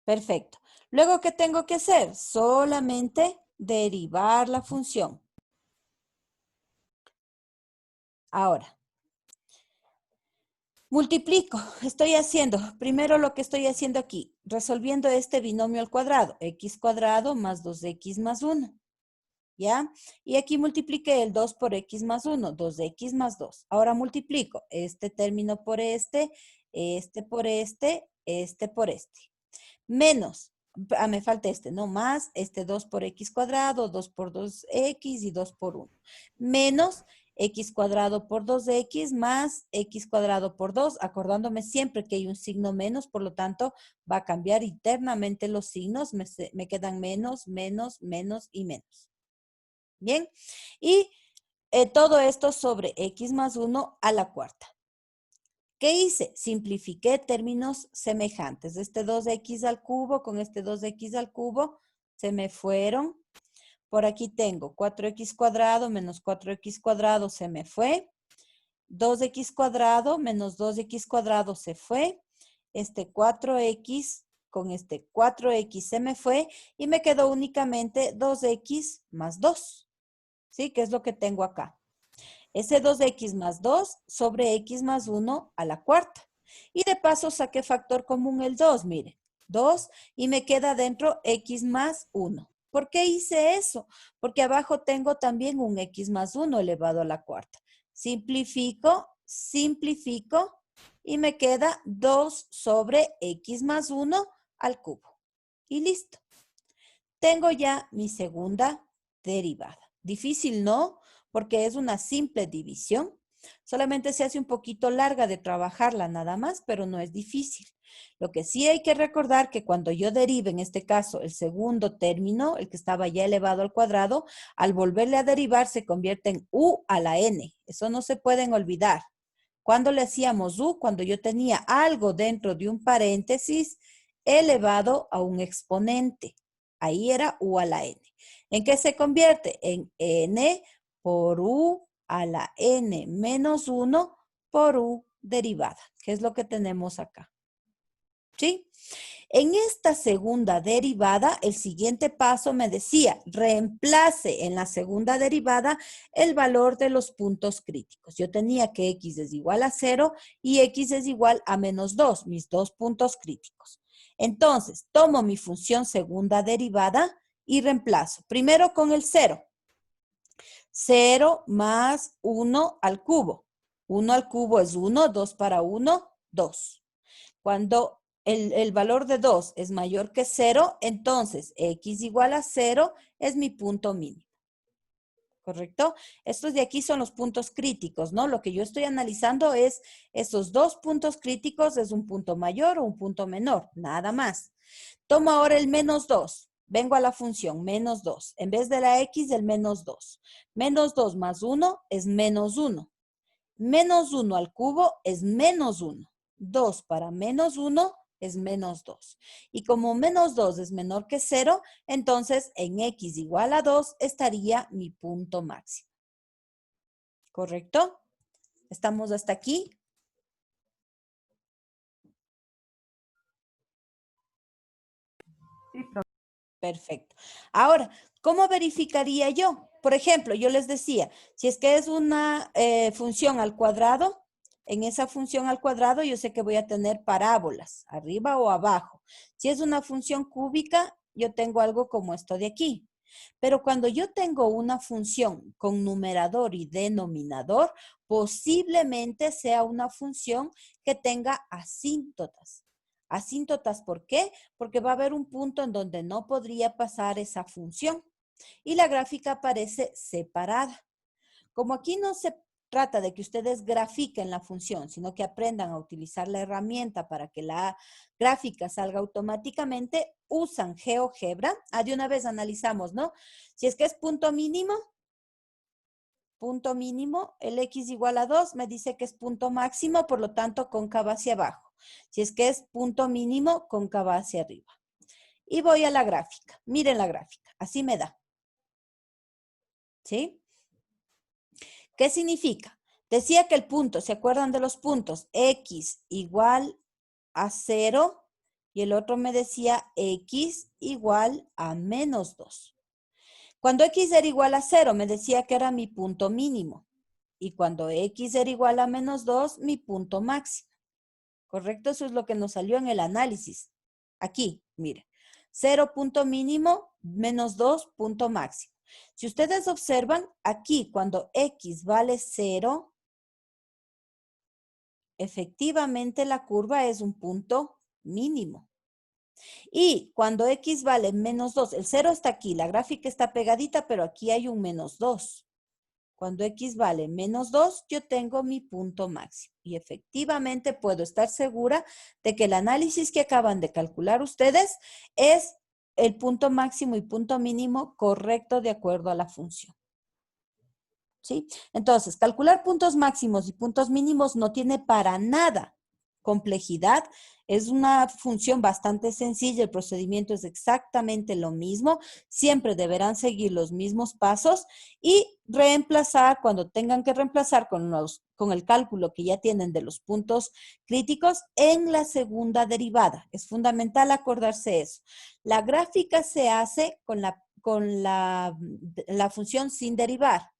Perfecto. Luego, ¿qué tengo que hacer? Solamente derivar la función. Ahora, multiplico. Estoy haciendo, primero lo que estoy haciendo aquí, resolviendo este binomio al cuadrado. X cuadrado más 2x más 1. ¿Ya? Y aquí multipliqué el 2 por x más 1, 2x más 2. Ahora multiplico este término por este por este por este. Menos, me falta este, no más, 2 por x cuadrado, 2 por 2x y 2 por 1. Menos x cuadrado por 2x más x cuadrado por 2, acordándome siempre que hay un signo menos, por lo tanto va a cambiar internamente los signos, me quedan menos, menos, menos y menos. Bien, y todo esto sobre x más 1 a la cuarta. ¿Qué hice? Simplifiqué términos semejantes. Este 2x al cubo con este 2x al cubo se me fueron. Por aquí tengo 4x cuadrado menos 4x cuadrado se me fue. 2x cuadrado menos 2x cuadrado se fue. Este 4x con este 4x se me fue y me quedó únicamente 2x más 2. ¿Sí? Que es lo que tengo acá. Ese 2x más 2 sobre x más 1 a la cuarta. Y de paso saqué factor común el 2, mire. 2 y me queda dentro x más 1. ¿Por qué hice eso? Porque abajo tengo también un x más 1 elevado a la cuarta. Simplifico, simplifico y me queda 2 sobre x más 1 al cubo. Y listo. Tengo ya mi segunda derivada. Difícil, ¿no? Porque es una simple división. Solamente se hace un poquito larga de trabajarla nada más, pero no es difícil. Lo que sí hay que recordar que cuando yo derive, en este caso, el segundo término, el que estaba ya elevado al cuadrado, al volverle a derivar se convierte en u a la n. Eso no se pueden olvidar. ¿Cuándo le hacíamos u? Cuando yo tenía algo dentro de un paréntesis elevado a un exponente. Ahí era u a la n. ¿En qué se convierte? En n por u a la n menos 1 por u derivada, que es lo que tenemos acá. ¿Sí? En esta segunda derivada, el siguiente paso me decía, reemplace en la segunda derivada el valor de los puntos críticos. Yo tenía que x es igual a 0 y x es igual a menos 2, mis dos puntos críticos. Entonces, tomo mi función segunda derivada y reemplazo. Primero con el 0. 0 más 1 al cubo. 1 al cubo es 1, 2 para 1, 2. Cuando el valor de 2 es mayor que 0, entonces x igual a 0 es mi punto mínimo. ¿Correcto? Estos de aquí son los puntos críticos, ¿no? Lo que yo estoy analizando es esos dos puntos críticos, ¿es un punto mayor o un punto menor? Nada más. Tomo ahora el menos 2. Vengo a la función menos 2. En vez de la x, el menos 2. Menos 2 más 1 es menos 1. Menos 1 al cubo es menos 1. 2 para menos 1 es menos 2. Y como menos 2 es menor que 0, entonces en x igual a 2 estaría mi punto máximo. ¿Correcto? ¿Estamos hasta aquí? Sí, profe. Perfecto. Ahora, ¿cómo verificaría yo? Por ejemplo, yo les decía, si es que es una función al cuadrado, en esa función al cuadrado yo sé que voy a tener parábolas, arriba o abajo. Si es una función cúbica, yo tengo algo como esto de aquí. Pero cuando yo tengo una función con numerador y denominador, posiblemente sea una función que tenga asíntotas. Asíntotas, ¿por qué? Porque va a haber un punto en donde no podría pasar esa función y la gráfica aparece separada. Como aquí no se trata de que ustedes grafiquen la función, sino que aprendan a utilizar la herramienta para que la gráfica salga automáticamente, usan GeoGebra. De una vez analizamos, ¿no? Si es que es punto mínimo, el x igual a 2 me dice que es punto máximo, por lo tanto, cóncavo hacia abajo. Si es que es punto mínimo, cóncavo hacia arriba. Y voy a la gráfica. Miren la gráfica. Así me da. ¿Sí? ¿Qué significa? Decía que el punto, ¿se acuerdan de los puntos? X igual a 0 y el otro me decía x igual a menos 2. Cuando x era igual a 0 me decía que era mi punto mínimo. Y cuando x era igual a menos 2, mi punto máximo. ¿Correcto? Eso es lo que nos salió en el análisis. Aquí, mire. 0 punto mínimo, menos 2 punto máximo. Si ustedes observan, aquí cuando x vale 0, efectivamente la curva es un punto mínimo. Y cuando x vale menos 2, el 0 está aquí, la gráfica está pegadita, pero aquí hay un menos 2. Cuando x vale menos 2, yo tengo mi punto máximo. Y efectivamente puedo estar segura de que el análisis que acaban de calcular ustedes es el punto máximo y punto mínimo correcto de acuerdo a la función. ¿Sí? Entonces, calcular puntos máximos y puntos mínimos no tiene para nada complejidad. Es una función bastante sencilla, el procedimiento es exactamente lo mismo, siempre deberán seguir los mismos pasos y reemplazar, cuando tengan que reemplazar con el cálculo que ya tienen de los puntos críticos en la segunda derivada. Es fundamental acordarse eso. La gráfica se hace con la función sin derivar.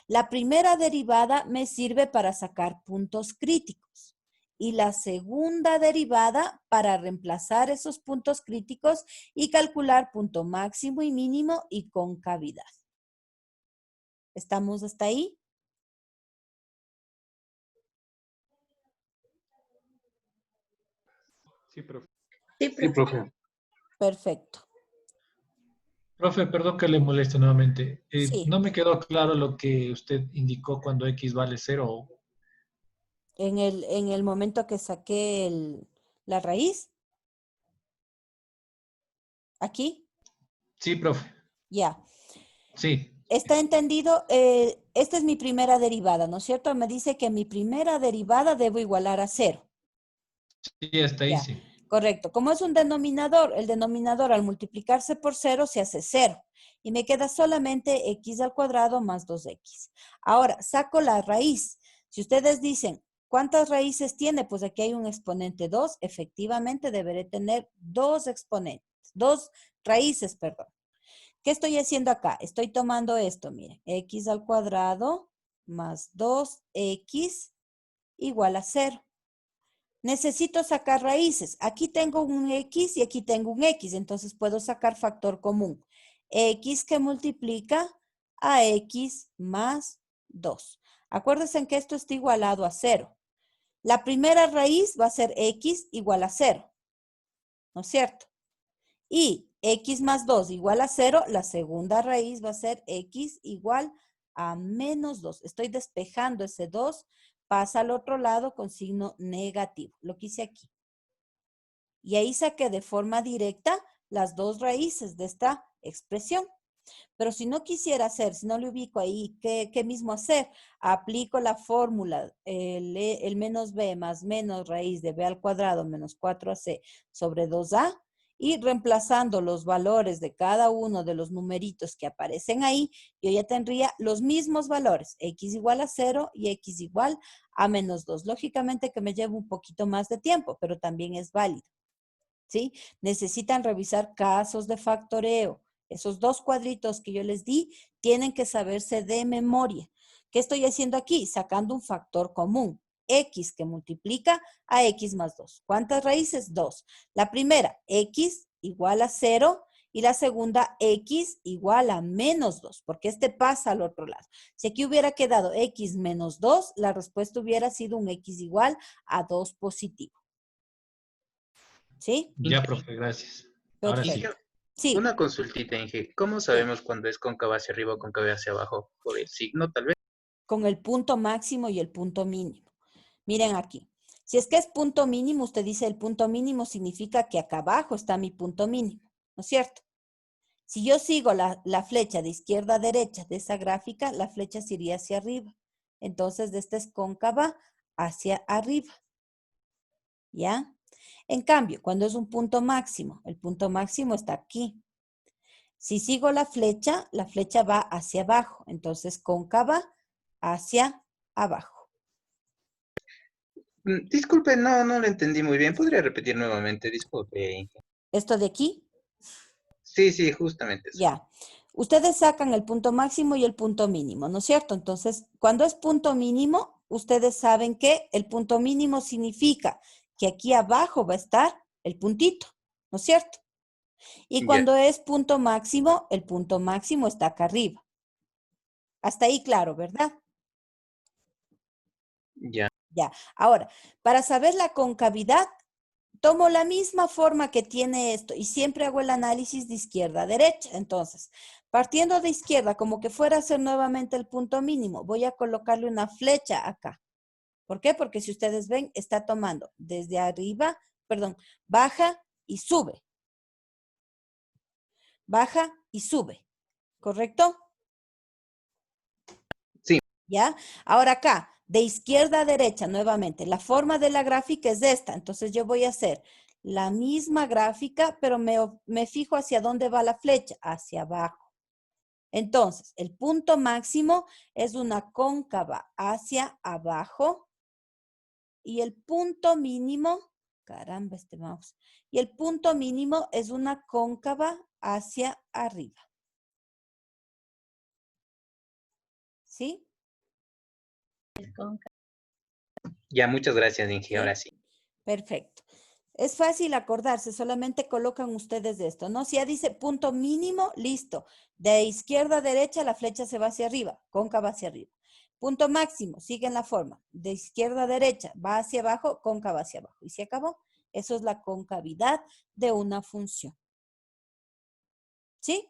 La primera derivada me sirve para sacar puntos críticos y la segunda derivada para reemplazar esos puntos críticos y calcular punto máximo y mínimo y concavidad. ¿Estamos hasta ahí? Sí, profe. Sí, profe. Perfecto. Profe, perdón que le moleste nuevamente. Sí. No me quedó claro lo que usted indicó cuando X vale 0. En el momento que saqué la raíz. ¿Aquí? Sí, profe. Ya. Sí, ¿Está entendido? Esta es mi primera derivada, ¿no es cierto? Me dice que mi primera derivada debo igualar a 0. sí, hasta ahí Ya, sí. correcto. Como es un denominador, el denominador al multiplicarse por 0 se hace 0. Y me queda solamente x al cuadrado más 2x. Ahora, saco la raíz. Si ustedes dicen, ¿cuántas raíces tiene? Pues aquí hay un exponente 2. Efectivamente, deberé tener dos raíces, perdón. ¿Qué estoy haciendo acá? Estoy tomando esto, miren. X al cuadrado más 2x igual a 0. Necesito sacar raíces. Aquí tengo un X y aquí tengo un X, entonces puedo sacar factor común. X que multiplica a X más 2. Acuérdense que esto está igualado a 0. La primera raíz va a ser X igual a 0, ¿no es cierto? Y X más 2 igual a 0, la segunda raíz va a ser X igual a menos 2. Estoy despejando ese 2. Pasa al otro lado con signo negativo. Lo que hice aquí. Y ahí saqué de forma directa las dos raíces de esta expresión. Pero si no quisiera hacer, si no le ubico ahí, ¿qué mismo hacer? Aplico la fórmula, el menos b más menos raíz de b al cuadrado menos 4ac sobre 2a. Y reemplazando los valores de cada uno de los numeritos que aparecen ahí, yo ya tendría los mismos valores, x igual a 0 y x igual a menos 2. Lógicamente que me lleva un poquito más de tiempo, pero también es válido, ¿sí? Necesitan revisar casos de factoreo. Esos dos cuadritos que yo les di tienen que saberse de memoria. ¿Qué estoy haciendo aquí? Sacando un factor común. X que multiplica a X más 2. ¿Cuántas raíces? 2. La primera, X igual a 0 y la segunda, X igual a menos 2, porque este pasa al otro lado. Si aquí hubiera quedado X menos 2, la respuesta hubiera sido un X igual a 2 positivo. ¿Sí? Ya, profe, gracias. Ahora sí. Perfecto. Sí. Una consultita, Inge. ¿Cómo sabemos cuando es cóncava hacia arriba o cóncava hacia abajo? Por el signo, tal vez. Con el punto máximo y el punto mínimo. Miren aquí. Si es que es punto mínimo, usted dice el punto mínimo significa que acá abajo está mi punto mínimo, ¿no es cierto? Si yo sigo la flecha de izquierda a derecha de esa gráfica, la flecha se iría hacia arriba. Entonces, de esta es cóncava hacia arriba. ¿Ya? En cambio, cuando es un punto máximo, el punto máximo está aquí. Si sigo la flecha va hacia abajo. Entonces, cóncava hacia abajo. Disculpe, no lo entendí muy bien. ¿Podría repetir nuevamente? Disculpe, Inge. ¿Esto de aquí? Sí, justamente eso. Ya. Ustedes sacan el punto máximo y el punto mínimo, ¿no es cierto? Entonces, cuando es punto mínimo, ustedes saben que el punto mínimo significa que aquí abajo va a estar el puntito, ¿no es cierto? Y cuando es punto máximo, el punto máximo está acá arriba. Hasta ahí claro, ¿verdad? Ya. Ya. Ahora, para saber la concavidad, tomo la misma forma que tiene esto y siempre hago el análisis de izquierda a derecha. Entonces, partiendo de izquierda, como que fuera a ser nuevamente el punto mínimo, voy a colocarle una flecha acá. ¿Por qué? Porque si ustedes ven, está tomando desde arriba, baja y sube. Baja y sube. ¿Correcto? Sí. ¿Ya? Ahora acá, De izquierda a derecha, nuevamente, la forma de la gráfica es esta. Entonces yo voy a hacer la misma gráfica, pero me fijo hacia dónde va la flecha, hacia abajo. Entonces, el punto máximo es una cóncava hacia abajo y el punto mínimo, caramba este mouse, y el punto mínimo es una cóncava hacia arriba. ¿Sí? Ya, muchas gracias, Inge. Ahora sí. Perfecto. Es fácil acordarse, solamente colocan ustedes esto, ¿no? Si ya dice punto mínimo, listo. De izquierda a derecha, la flecha se va hacia arriba, cóncava hacia arriba. Punto máximo, siguen la forma. De izquierda a derecha, va hacia abajo, cóncava hacia abajo. Y se acabó. Eso es la concavidad de una función. ¿Sí?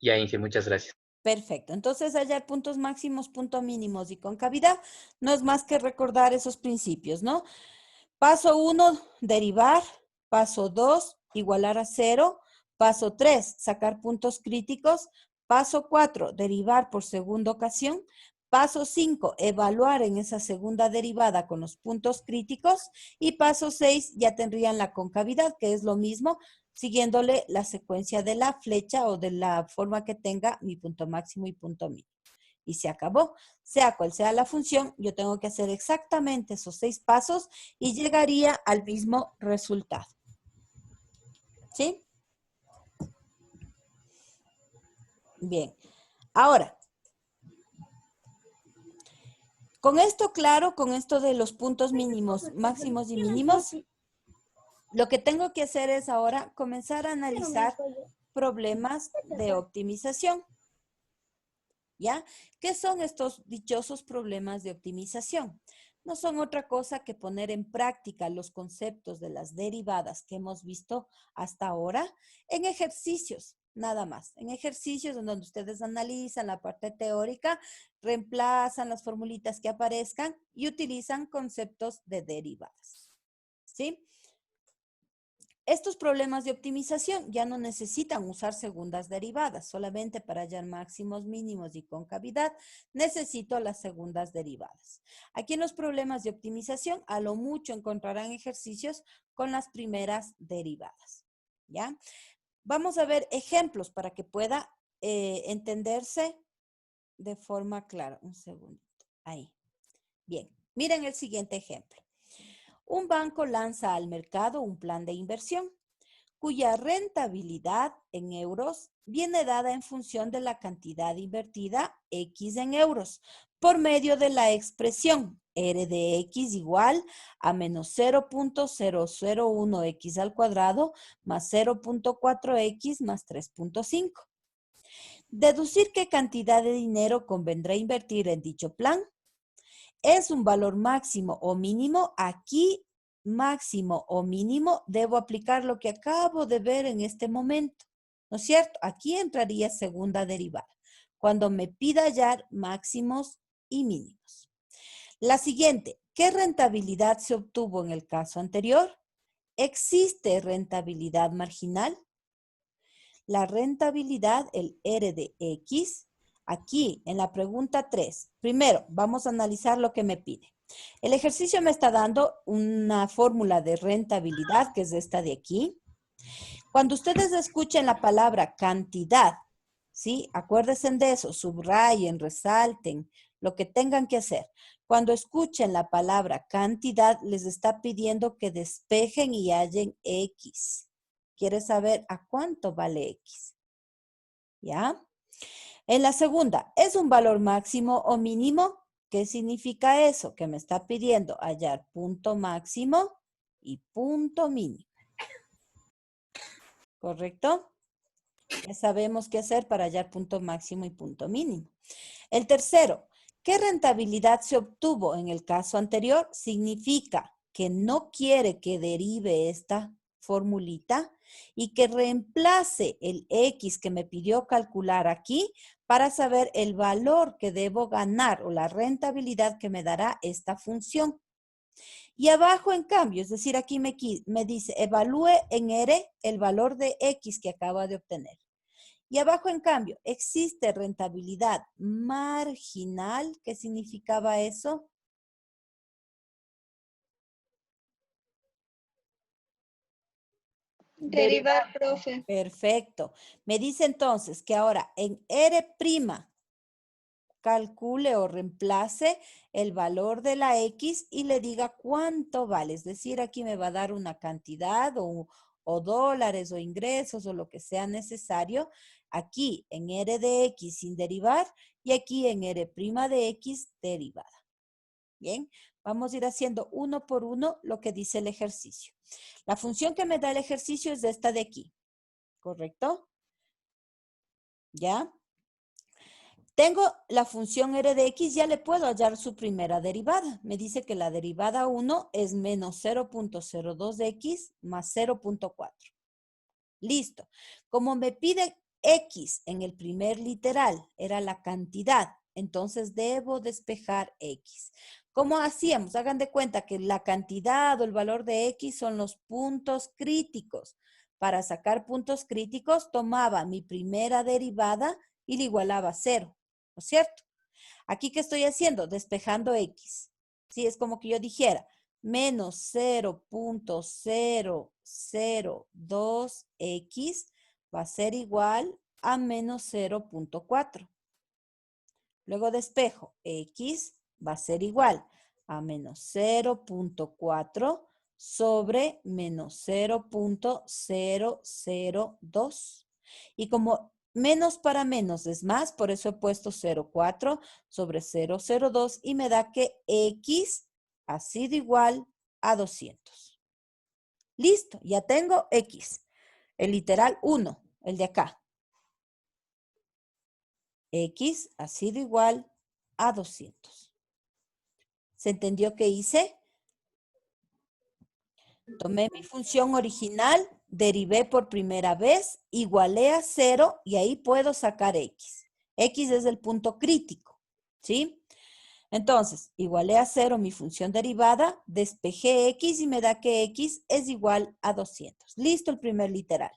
Ya, Inge, muchas gracias. Perfecto. Entonces, hallar puntos máximos, puntos mínimos y concavidad no es más que recordar esos principios, ¿no? Paso 1, derivar. Paso 2, igualar a 0. Paso 3, sacar puntos críticos. Paso 4, derivar por segunda ocasión. Paso 5, evaluar en esa segunda derivada con los puntos críticos. Y paso 6, ya tendrían la concavidad, que es lo mismo, siguiéndole la secuencia de la flecha o de la forma que tenga mi punto máximo y punto mínimo. Y se acabó. Sea cual sea la función, yo tengo que hacer exactamente esos 6 pasos y llegaría al mismo resultado. ¿Sí? Bien. Ahora, con esto claro, con esto de los puntos mínimos, máximos y mínimos, lo que tengo que hacer es ahora comenzar a analizar problemas de optimización. ¿Ya? ¿Qué son estos dichosos problemas de optimización? No son otra cosa que poner en práctica los conceptos de las derivadas que hemos visto hasta ahora en ejercicios, nada más. En ejercicios en donde ustedes analizan la parte teórica, reemplazan las formulitas que aparezcan y utilizan conceptos de derivadas. ¿Sí? Estos problemas de optimización ya no necesitan usar segundas derivadas, solamente para hallar máximos, mínimos y concavidad necesito las segundas derivadas. Aquí en los problemas de optimización, a lo mucho encontrarán ejercicios con las primeras derivadas, ¿ya? Vamos a ver ejemplos para que pueda entenderse de forma clara. Un segundito, ahí. Bien, miren el siguiente ejemplo. Un banco lanza al mercado un plan de inversión cuya rentabilidad en euros viene dada en función de la cantidad invertida X en euros por medio de la expresión R de X igual a menos 0.001X al cuadrado más 0.4X más 3.5. Deducir qué cantidad de dinero convendrá invertir en dicho plan. Es un valor máximo o mínimo. Aquí, máximo o mínimo, debo aplicar lo que acabo de ver en este momento, ¿no es cierto? Aquí entraría segunda derivada, cuando me pida hallar máximos y mínimos. La siguiente, ¿qué rentabilidad se obtuvo en el caso anterior? ¿Existe rentabilidad marginal? La rentabilidad, el R de X, aquí en la pregunta 3, primero vamos a analizar lo que me pide. El ejercicio me está dando una fórmula de rentabilidad, que es esta de aquí. Cuando ustedes escuchen la palabra cantidad, ¿sí? Acuérdense de eso, subrayen, resalten, lo que tengan que hacer. Cuando escuchen la palabra cantidad, les está pidiendo que despejen y hallen X. Quiere saber a cuánto vale X. ¿Ya? En la segunda, ¿es un valor máximo o mínimo? ¿Qué significa eso? Que me está pidiendo hallar punto máximo y punto mínimo. ¿Correcto? Ya sabemos qué hacer para hallar punto máximo y punto mínimo. El tercero, ¿qué rentabilidad se obtuvo en el caso anterior? Significa que no quiere que derive esta formulita y que reemplace el X que me pidió calcular aquí para saber el valor que debo ganar o la rentabilidad que me dará esta función. Y abajo, en cambio, es decir, aquí me dice, evalúe en R el valor de X que acaba de obtener. Y abajo, en cambio, existe rentabilidad marginal. ¿Qué significaba eso? Derivar, profe. Perfecto. Me dice entonces que ahora en R', calcule o reemplace el valor de la X y le diga cuánto vale. Es decir, aquí me va a dar una cantidad o dólares o ingresos o lo que sea necesario. Aquí en R de X sin derivar y aquí en R' de X derivada. Bien, vamos a ir haciendo uno por uno lo que dice el ejercicio. La función que me da el ejercicio es esta de aquí, ¿correcto? ¿Ya? Tengo la función R de X, ya le puedo hallar su primera derivada. Me dice que la derivada 1 es menos 0.02x más 0.4. Listo. Como me pide X en el primer literal, era la cantidad, entonces debo despejar X. ¿Cómo hacíamos? Hagan de cuenta que la cantidad o el valor de X son los puntos críticos. Para sacar puntos críticos, tomaba mi primera derivada y le igualaba a 0. ¿No es cierto? Aquí, ¿qué estoy haciendo? Despejando X. Sí, es como que yo dijera, menos 0.002X va a ser igual a menos 0.4. Luego despejo, X va a ser igual a menos 0.4 sobre menos 0.002. Y como menos para menos es más, por eso he puesto 0.4 sobre 0.02 y me da que X ha sido igual a 200. Listo, ya tengo X. El literal 1, el de acá. X ha sido igual a 200. ¿Se entendió qué hice? Tomé mi función original, derivé por primera vez, igualé a 0 y ahí puedo sacar X. X es el punto crítico, ¿sí? Entonces, igualé a 0 mi función derivada, despejé X y me da que X es igual a 200. Listo el primer literal.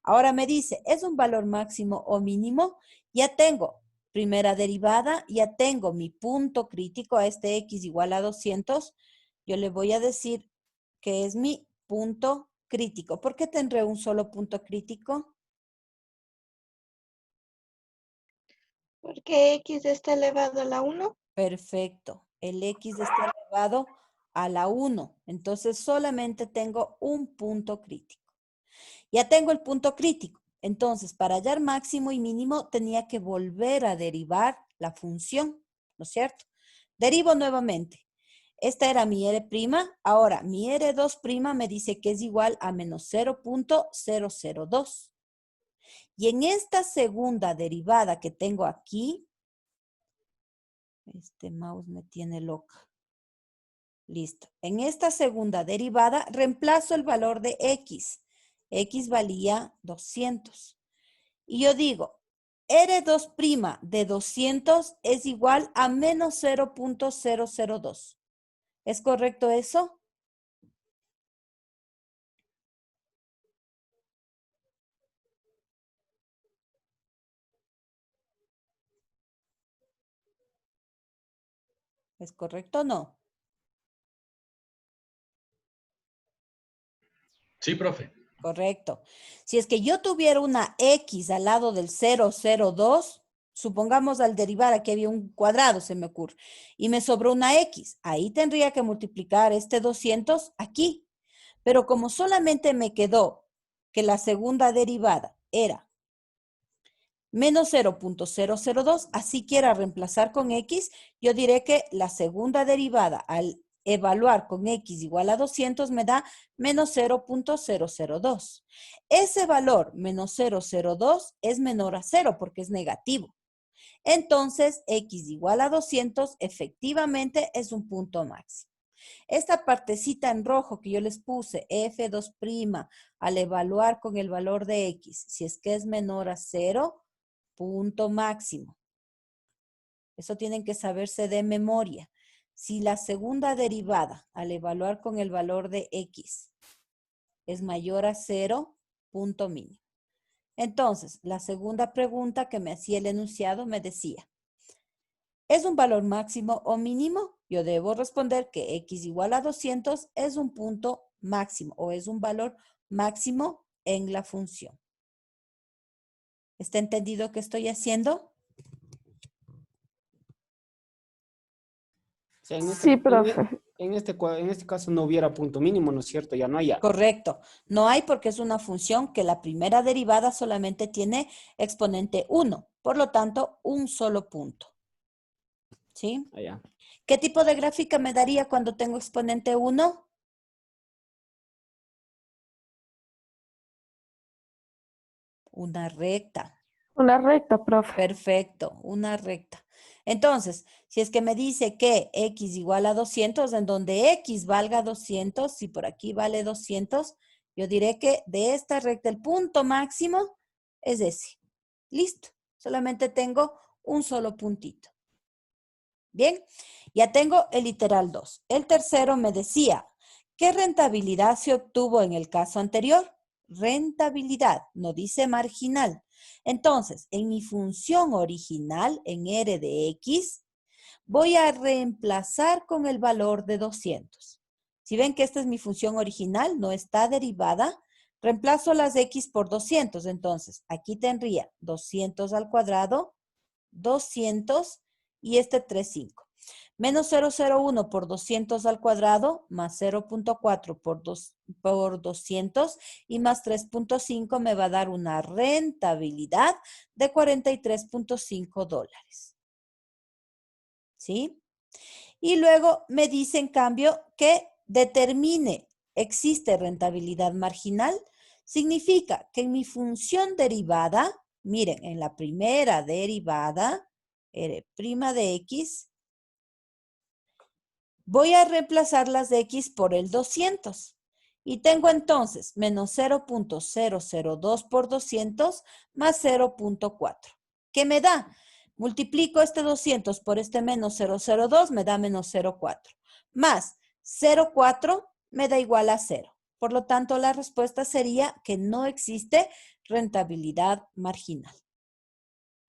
Ahora me dice, ¿es un valor máximo o mínimo? Ya tengo primera derivada, ya tengo mi punto crítico a este X igual a 200. Yo le voy a decir que es mi punto crítico. ¿Por qué tendré un solo punto crítico? Porque X está elevado a la 1. Perfecto. El X está elevado a la 1. Entonces solamente tengo un punto crítico. Ya tengo el punto crítico. Entonces, para hallar máximo y mínimo, tenía que volver a derivar la función, ¿no es cierto? Derivo nuevamente. Esta era mi R'. Ahora, mi R2' me dice que es igual a menos 0.002. Y en esta segunda derivada que tengo aquí, este mouse me tiene loca. Listo. En esta segunda derivada, reemplazo el valor de X. X valía 200. Y yo digo, R2' de 200 es igual a menos 0.002. ¿Es correcto eso? ¿Es correcto o no? Sí, profe. Correcto. Si es que yo tuviera una X al lado del 002, supongamos al derivar aquí había un cuadrado, se me ocurre, y me sobró una X. Ahí tendría que multiplicar este 200 aquí. Pero como solamente me quedó que la segunda derivada era menos 0.002, así quiera reemplazar con X, yo diré que la segunda derivada al evaluar con X igual a 200 me da menos 0.002. Ese valor, menos 0.02, es menor a 0 porque es negativo. Entonces, X igual a 200 efectivamente es un punto máximo. Esta partecita en rojo que yo les puse, F2' al evaluar con el valor de X, si es que es menor a 0, punto máximo. Eso tienen que saberse de memoria. Si la segunda derivada al evaluar con el valor de X es mayor a 0, punto mínimo. Entonces, la segunda pregunta que me hacía el enunciado me decía, ¿es un valor máximo o mínimo? Yo debo responder que x igual a 200 es un punto máximo o es un valor máximo en la función. ¿Está entendido qué estoy haciendo? O sea, Sí, profe. En este caso no hubiera punto mínimo, ¿no es cierto? Ya no hay. Correcto. No hay porque es una función que la primera derivada solamente tiene exponente 1. Por lo tanto, un solo punto. ¿Sí? Allá. ¿Qué tipo de gráfica me daría cuando tengo exponente 1? Una recta. Una recta, profe. Perfecto, una recta. Entonces, si es que me dice que x igual a 200, en donde x valga 200, si por aquí vale 200, yo diré que de esta recta el punto máximo es ese. Listo. Solamente tengo un solo puntito. Bien, ya tengo el literal 2. El tercero me decía, ¿qué rentabilidad se obtuvo en el caso anterior? Rentabilidad, no dice marginal. Entonces, en mi función original, en R de X, voy a reemplazar con el valor de 200. Si ven que esta es mi función original, no está derivada, reemplazo las X por 200. Entonces, aquí tendría 200 al cuadrado, 200 y este 3,5. Menos 0,01 por 200 al cuadrado, más 0,4 por 200 y más 3,5 me va a dar una rentabilidad de $43.5. ¿Sí? Y luego me dice, en cambio, que determine, ¿existe rentabilidad marginal? Significa que en mi función derivada, miren, en la primera derivada, R' de X, voy a reemplazar las de X por el 200. Y tengo entonces menos 0.002 por 200 más 0.4. ¿Qué me da? Multiplico este 200 por este menos 002, me da menos 0,4. Más 0,4 me da igual a 0. Por lo tanto, la respuesta sería que no existe rentabilidad marginal.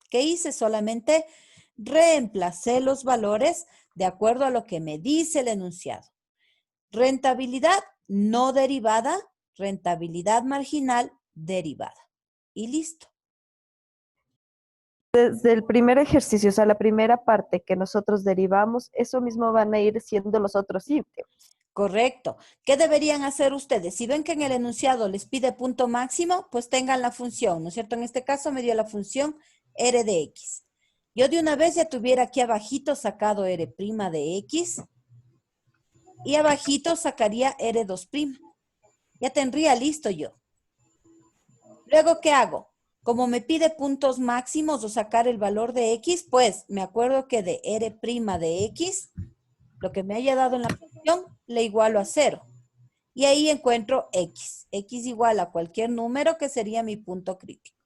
¿Qué hice? Solamente reemplacé los valores de acuerdo a lo que me dice el enunciado. Rentabilidad no derivada, rentabilidad marginal derivada. Y listo. Desde el primer ejercicio, o sea, la primera parte que nosotros derivamos, eso mismo van a ir siendo los otros ítems. Correcto. ¿Qué deberían hacer ustedes? Si ven que en el enunciado les pide punto máximo, pues tengan la función, ¿no es cierto? En este caso me dio la función R de X. Yo de una vez ya tuviera aquí abajito sacado R' de X y abajito sacaría R2'. Ya tendría listo yo. Luego, ¿qué hago? Como me pide puntos máximos o sacar el valor de X, pues me acuerdo que de R' de X, lo que me haya dado en la función, le igualo a 0. Y ahí encuentro X. X igual a cualquier número que sería mi punto crítico.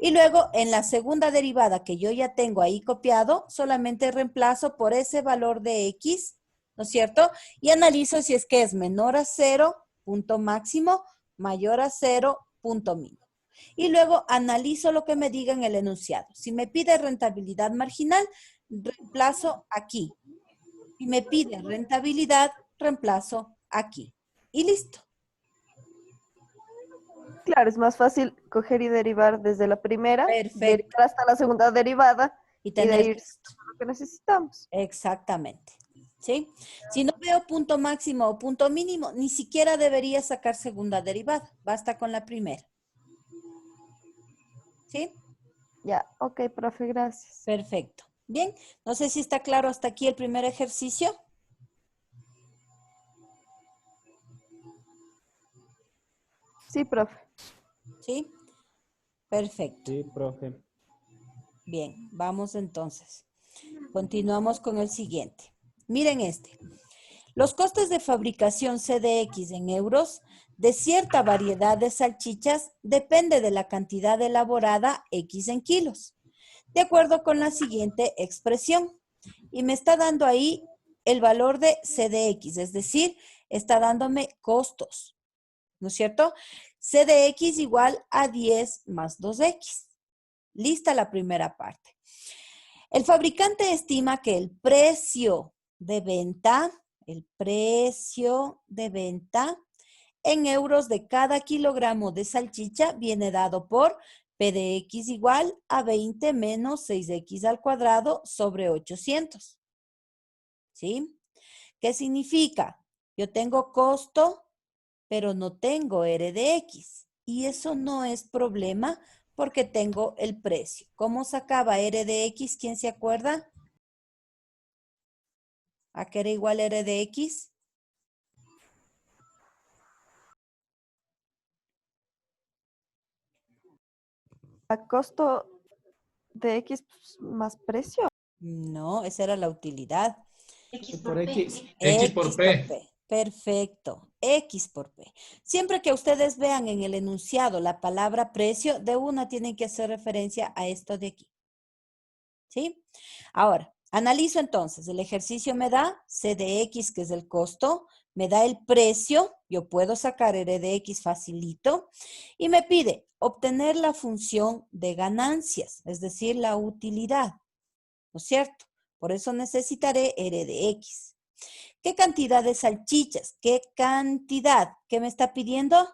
Y luego, en la segunda derivada que yo ya tengo ahí copiado, solamente reemplazo por ese valor de X, ¿no es cierto? Y analizo si es que es menor a 0, punto máximo, mayor a 0, punto mínimo. Y luego analizo lo que me diga en el enunciado. Si me pide rentabilidad marginal, reemplazo aquí. Si me pide rentabilidad, reemplazo aquí. Y listo. Claro, es más fácil coger y derivar desde la primera, Perfecto. derivar hasta la segunda derivada Y y tener de ir lo que necesitamos. exactamente. ¿Sí? Si no veo punto máximo o punto mínimo, ni siquiera debería sacar segunda derivada. Basta con la primera. ¿Sí? Ya, ok, profe, gracias. Perfecto. Bien, no sé si está claro hasta aquí el primer ejercicio. Sí, profe. ¿Sí? Perfecto. Sí, profe. Bien, vamos entonces. Continuamos con el siguiente. Miren este. Los costes de fabricación CDX en euros de cierta variedad de salchichas depende de la cantidad elaborada X en kilos, de acuerdo con la siguiente expresión. Y me está dando ahí el valor de CDX, es decir, está dándome costos, ¿no es cierto? C de X igual a 10 más 2X. Lista la primera parte. El fabricante estima que el precio de venta en euros de cada kilogramo de salchicha viene dado por P de X igual a 20 menos 6X al cuadrado sobre 800. ¿Sí? ¿Qué significa? Yo tengo costo, pero no tengo R de X. Y eso no es problema porque tengo el precio. ¿Cómo sacaba R de X? ¿Quién se acuerda? ¿A qué era igual R de X? A costo de X más precio. No, esa era la utilidad. Por X. X por P. Perfecto. X por P. Siempre que ustedes vean en el enunciado la palabra precio, de una tienen que hacer referencia a esto de aquí. ¿Sí? Ahora, analizo entonces. El ejercicio me da C de X, que es el costo. Me da el precio. Yo puedo sacar R de X facilito. Y me pide obtener la función de ganancias, es decir, la utilidad. ¿No es cierto? Por eso necesitaré R de X. ¿Qué cantidad de salchichas? ¿Qué cantidad? ¿Qué me está pidiendo?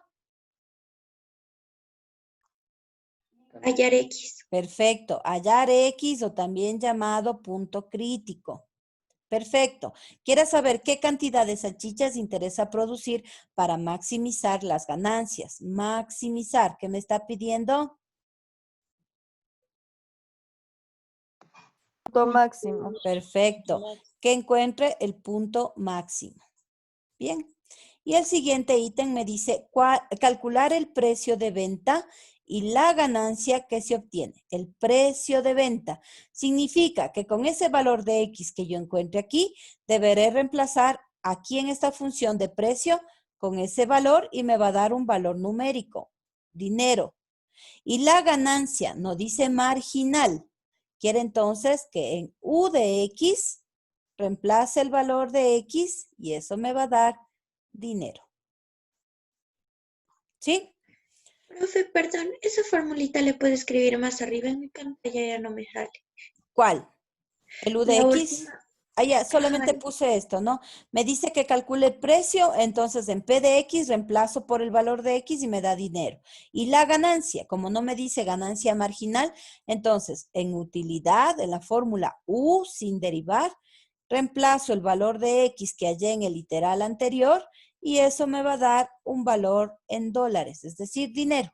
Hallar X. Perfecto. Hallar X o también llamado punto crítico. Perfecto. Quiero saber qué cantidad de salchichas interesa producir para maximizar las ganancias. Maximizar. ¿Qué me está pidiendo? Punto máximo. Perfecto. Que encuentre el punto máximo. Bien. Y el siguiente ítem me dice calcular el precio de venta y la ganancia que se obtiene. El precio de venta significa que con ese valor de X que yo encuentre aquí, deberé reemplazar aquí en esta función de precio con ese valor y me va a dar un valor numérico, dinero. Y la ganancia no dice marginal. Quiere entonces que en U de X reemplace el valor de X y eso me va a dar dinero. ¿Sí? Profe, perdón, esa formulita le puedo escribir más arriba en mi pantalla, ya no me sale. ¿Cuál? ¿El U de La X? última. Ah, ya, solamente Ajá. puse esto, ¿no? Me dice que calcule el precio, entonces en P de X reemplazo por el valor de X y me da dinero. Y la ganancia, como no me dice ganancia marginal, entonces en utilidad, en la fórmula U sin derivar, reemplazo el valor de X que hallé en el literal anterior y eso me va a dar un valor en dólares, es decir, dinero.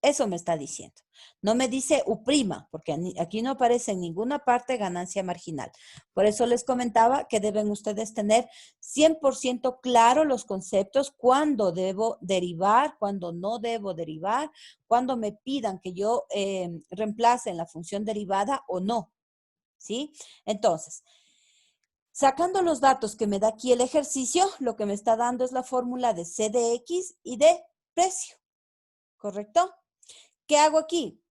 Eso me está diciendo. No me dice U', porque aquí no aparece en ninguna parte ganancia marginal. Por eso les comentaba que deben ustedes tener 100% claro los conceptos, cuándo debo derivar, cuándo no debo derivar, cuándo me pidan que yo reemplace en la función derivada o no. ¿Sí? Entonces, sacando los datos que me da aquí el ejercicio, lo que me está dando es la fórmula de C de X y de precio. ¿Correcto? ¿Qué hago aquí?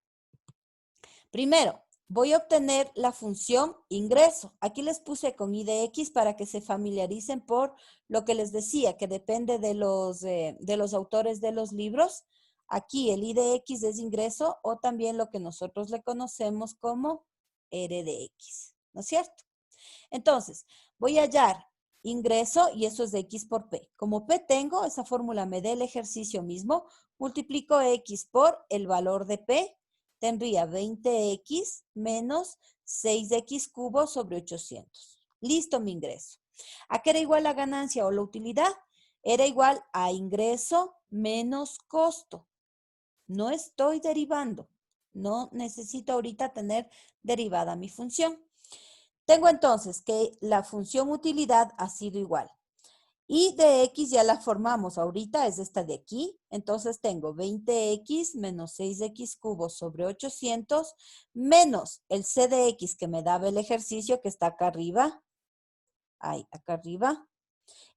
Primero, voy a obtener la función ingreso. Aquí les puse con I de X para que se familiaricen por lo que les decía, que depende de los autores de los libros. Aquí el I de X es ingreso o también lo que nosotros le conocemos como R de X. ¿No es cierto? Entonces, voy a hallar ingreso y eso es de X por P. Como P tengo, esa fórmula me da el ejercicio mismo, multiplico X por el valor de P, tendría 20X menos 6X cubo sobre 800. Listo mi ingreso. ¿A qué era igual la ganancia o la utilidad? Era igual a ingreso menos costo. No estoy derivando. No necesito ahorita tener derivada mi función. Tengo entonces que la función utilidad ha sido igual. Y de X ya la formamos ahorita, es esta de aquí. Entonces tengo 20X menos 6X cubo sobre 800 menos el C de X que me daba el ejercicio que está acá arriba. Ahí, acá arriba.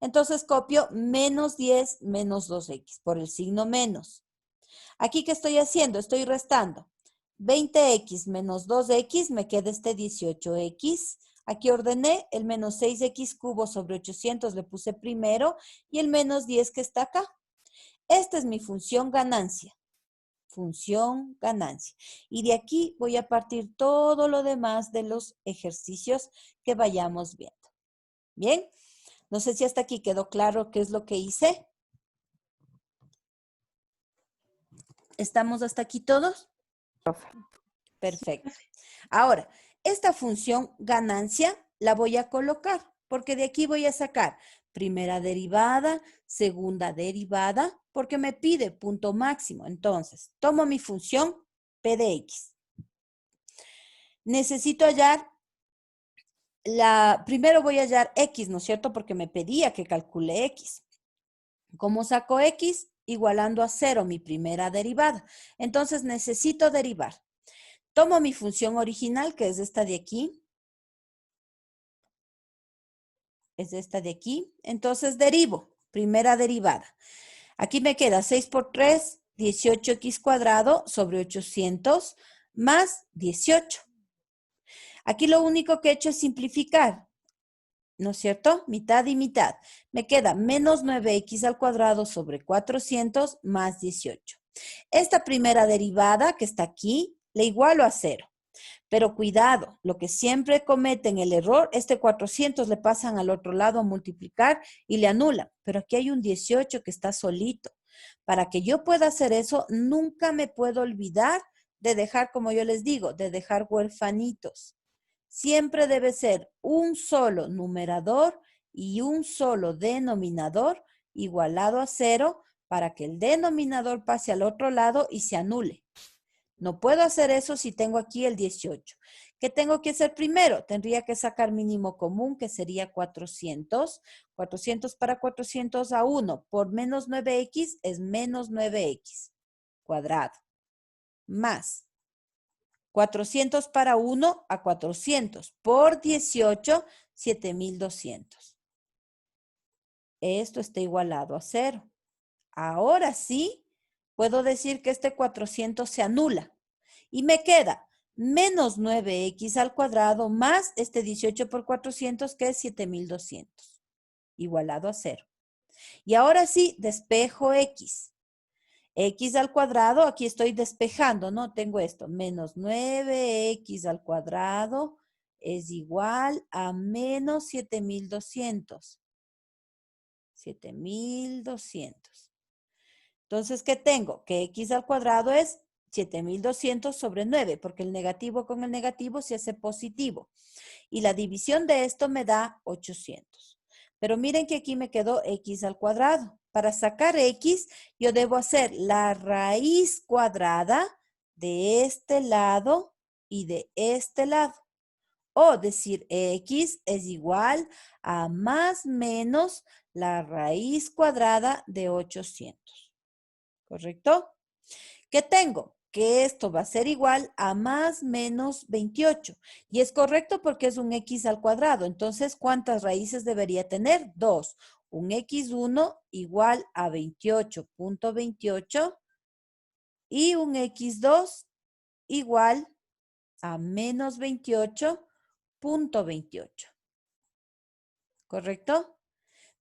Entonces copio menos 10 menos 2X por el signo menos. Aquí, ¿qué estoy haciendo? Estoy restando. 20X menos 2X, me queda este 18X. Aquí ordené el menos 6X cubo sobre 800, le puse primero, y el menos 10 que está acá. Esta es mi función ganancia. Función ganancia. Y de aquí voy a partir todo lo demás de los ejercicios que vayamos viendo. Bien, no sé si hasta aquí quedó claro qué es lo que hice. ¿Estamos hasta aquí todos? Profe. Perfecto. Ahora, esta función ganancia la voy a colocar, porque de aquí voy a sacar primera derivada, segunda derivada, porque me pide punto máximo. Entonces, tomo mi función P de X. Necesito hallar primero voy a hallar X, ¿no es cierto? Porque me pedía que calcule X. ¿Cómo saco X? Igualando a 0 mi primera derivada. Entonces, necesito derivar. Tomo mi función original, que es esta de aquí. Es esta de aquí. Entonces, derivo. Primera derivada. Aquí me queda 6 por 3, 18x cuadrado sobre 800 más 18. Aquí lo único que he hecho es simplificar, ¿no es cierto? Mitad y mitad. Me queda menos 9x al cuadrado sobre 400 más 18. Esta primera derivada que está aquí, le igualo a 0. Pero cuidado, lo que siempre cometen el error, este 400 le pasan al otro lado a multiplicar y le anulan. Pero aquí hay un 18 que está solito. Para que yo pueda hacer eso, nunca me puedo olvidar de dejar, como yo les digo, de dejar huerfanitos. Siempre debe ser un solo numerador y un solo denominador igualado a 0 para que el denominador pase al otro lado y se anule. No puedo hacer eso si tengo aquí el 18. ¿Qué tengo que hacer primero? Tendría que sacar mínimo común, que sería 400. 400 para 400 a 1 por menos 9x es menos 9x cuadrado. Más 400 para 1 a 400 por 18, 7200. Esto está igualado a 0. Ahora sí, puedo decir que este 400 se anula. Y me queda menos 9x al cuadrado más este 18 por 400, que es 7200. Igualado a 0. Y ahora sí, despejo x. X al cuadrado, aquí estoy despejando, ¿no? Tengo esto, menos 9x al cuadrado es igual a menos 7200. 7200. Entonces, ¿qué tengo? Que x al cuadrado es 7200 sobre 9, porque el negativo con el negativo se hace positivo. Y la división de esto me da 800. Pero miren que aquí me quedó x al cuadrado. Para sacar x, yo debo hacer la raíz cuadrada de este lado y de este lado. O decir x es igual a más menos la raíz cuadrada de 800. ¿Correcto? ¿Qué tengo? Que esto va a ser igual a más menos 28. Y es correcto porque es un x al cuadrado. Entonces, ¿cuántas raíces debería tener? 2. Un x1 igual a 28.28 y un x2 igual a menos 28.28. ¿Correcto?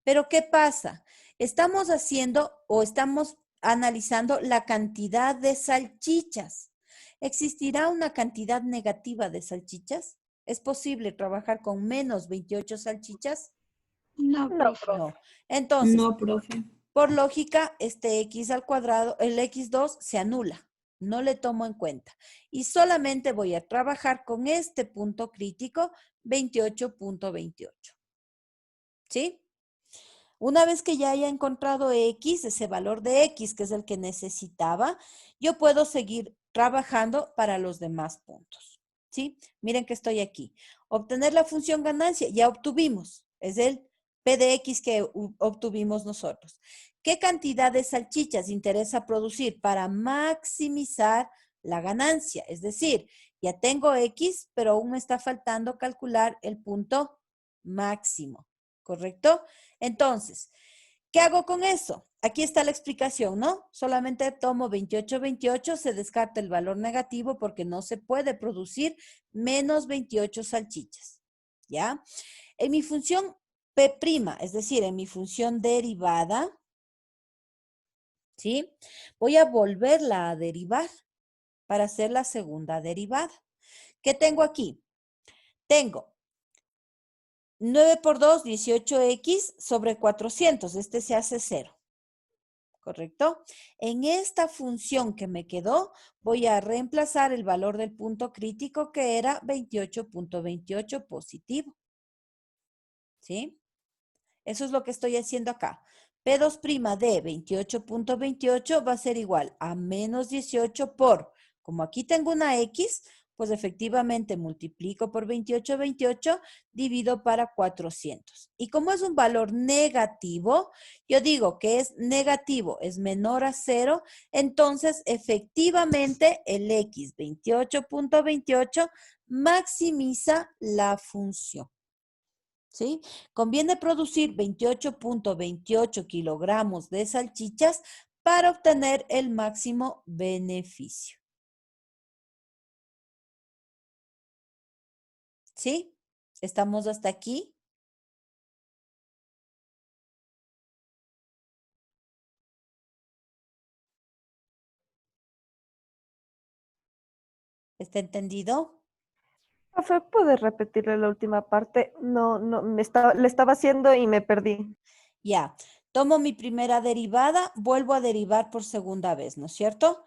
Pero ¿qué pasa? Estamos haciendo o estamos analizando la cantidad de salchichas. ¿Existirá una cantidad negativa de salchichas? ¿Es posible trabajar con menos 28 salchichas? No, profe. No. Entonces, No, profe. por lógica, este x al cuadrado, el x2 se anula. No le tomo en cuenta. Y solamente voy a trabajar con este punto crítico, 28.28. ¿Sí? Una vez que ya haya encontrado x, ese valor de x, que es el que necesitaba, yo puedo seguir trabajando para los demás puntos. ¿Sí? Miren que estoy aquí. Obtener la función ganancia, ya obtuvimos. Es el P de X que obtuvimos nosotros. ¿Qué cantidad de salchichas interesa producir para maximizar la ganancia? Es decir, ya tengo X, pero aún me está faltando calcular el punto máximo. ¿Correcto? Entonces, ¿qué hago con eso? Aquí está la explicación, ¿no? Solamente tomo 28, se descarta el valor negativo porque no se puede producir menos 28 salchichas, ¿ya? En mi función P', es decir, en mi función derivada, ¿sí? Voy a volverla a derivar para hacer la segunda derivada. ¿Qué tengo aquí? Tengo 9 por 2, 18x sobre 400. Este se hace 0. ¿Correcto? En esta función que me quedó, voy a reemplazar el valor del punto crítico que era 28.28 positivo. ¿Sí? Eso es lo que estoy haciendo acá. P2' de 28.28 va a ser igual a menos 18 por, como aquí tengo una X, pues efectivamente multiplico por 28, divido para 400. Y como es un valor negativo, yo digo que es negativo, es menor a 0, entonces efectivamente el X 28.28 maximiza la función. ¿Sí? Conviene producir 28.28 kilogramos de salchichas para obtener el máximo beneficio. ¿Sí? ¿Estamos hasta aquí? ¿Está entendido? Profe, ¿puedes repetirle la última parte? No, le estaba haciendo y me perdí. Ya. Tomo mi primera derivada, vuelvo a derivar por segunda vez, ¿no es cierto?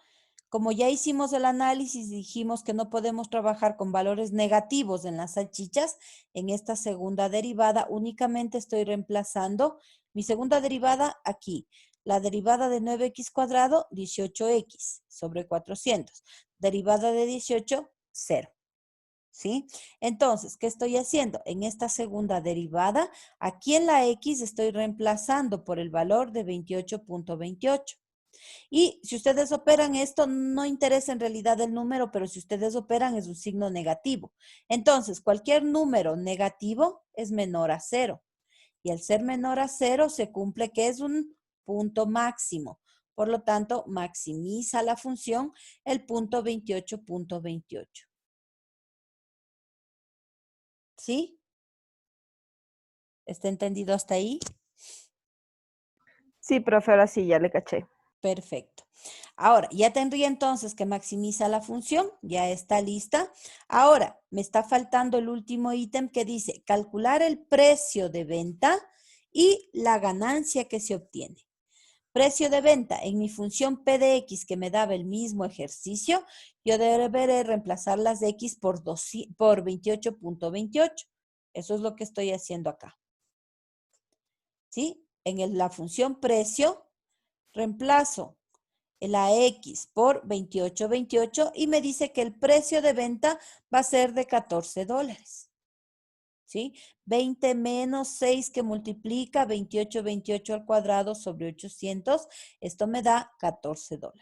Como ya hicimos el análisis, dijimos que no podemos trabajar con valores negativos en las salchichas. En esta segunda derivada únicamente estoy reemplazando mi segunda derivada aquí. La derivada de 9x cuadrado, 18x sobre 400. Derivada de 18, 0. ¿Sí? Entonces, ¿qué estoy haciendo? En esta segunda derivada, aquí en la X estoy reemplazando por el valor de 28.28. Y si ustedes operan esto, no interesa en realidad el número, pero si ustedes operan es un signo negativo. Entonces, cualquier número negativo es menor a 0. Y al ser menor a 0 se cumple que es un punto máximo. Por lo tanto, maximiza la función el punto 28.28. ¿Sí? ¿Está entendido hasta ahí? Sí, profe, ahora sí, ya le caché. Perfecto. Ahora, ya tendría entonces que maximiza la función, ya está lista. Ahora, me está faltando el último ítem que dice calcular el precio de venta y la ganancia que se obtiene. Precio de venta, en mi función P de X que me daba el mismo ejercicio, yo deberé reemplazar las de X por 28.28. Eso es lo que estoy haciendo acá. ¿Sí? En la función precio, reemplazo la X por 28 y me dice que el precio de venta va a ser de $14. ¿Sí? 20 menos 6 que multiplica 28 al cuadrado sobre 800. Esto me da $14.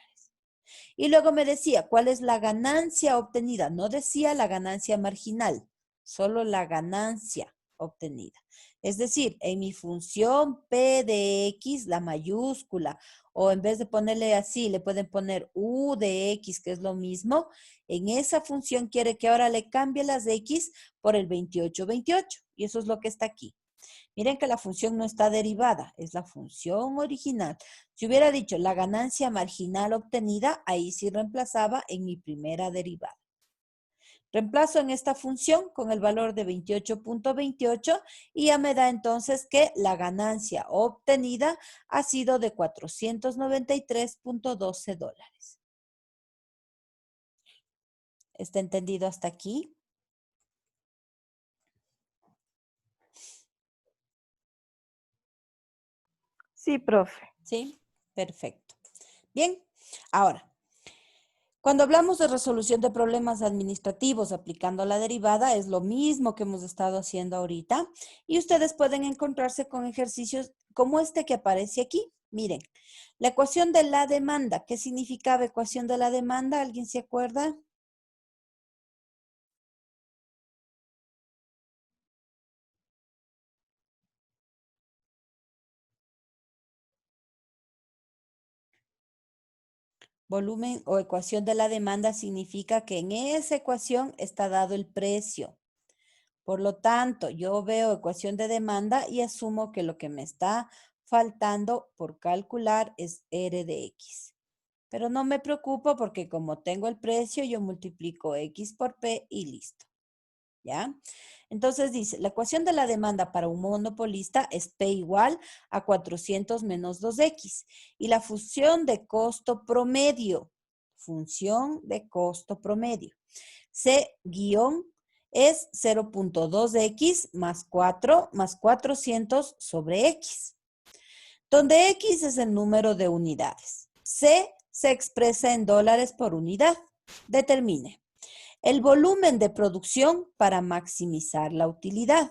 Y luego me decía, ¿cuál es la ganancia obtenida? No decía la ganancia marginal, solo la ganancia obtenida. Es decir, en mi función P de X, la mayúscula, o en vez de ponerle así, le pueden poner U de X, que es lo mismo. En esa función quiere que ahora le cambie las X por el 28. Y eso es lo que está aquí. Miren que la función no está derivada, es la función original. Si hubiera dicho la ganancia marginal obtenida, ahí sí reemplazaba en mi primera derivada. Reemplazo en esta función con el valor de 28.28 y ya me da entonces que la ganancia obtenida ha sido de $493.12. ¿Está entendido hasta aquí? Sí, profe. Sí, perfecto. Bien, ahora, cuando hablamos de resolución de problemas administrativos aplicando la derivada, es lo mismo que hemos estado haciendo ahorita y ustedes pueden encontrarse con ejercicios como este que aparece aquí. Miren, la ecuación de la demanda. ¿Qué significaba ecuación de la demanda? ¿Alguien se acuerda? Volumen o ecuación de la demanda significa que en esa ecuación está dado el precio. Por lo tanto, yo veo ecuación de demanda y asumo que lo que me está faltando por calcular es R de X. Pero no me preocupo porque como tengo el precio, yo multiplico X por P y listo. ¿Ya? Entonces dice, la ecuación de la demanda para un monopolista es P igual a 400 menos 2X. Y la función de costo promedio, C guión es 0.2X más 4 más 400 sobre X, donde X es el número de unidades. C se expresa en dólares por unidad. Determine el volumen de producción para maximizar la utilidad.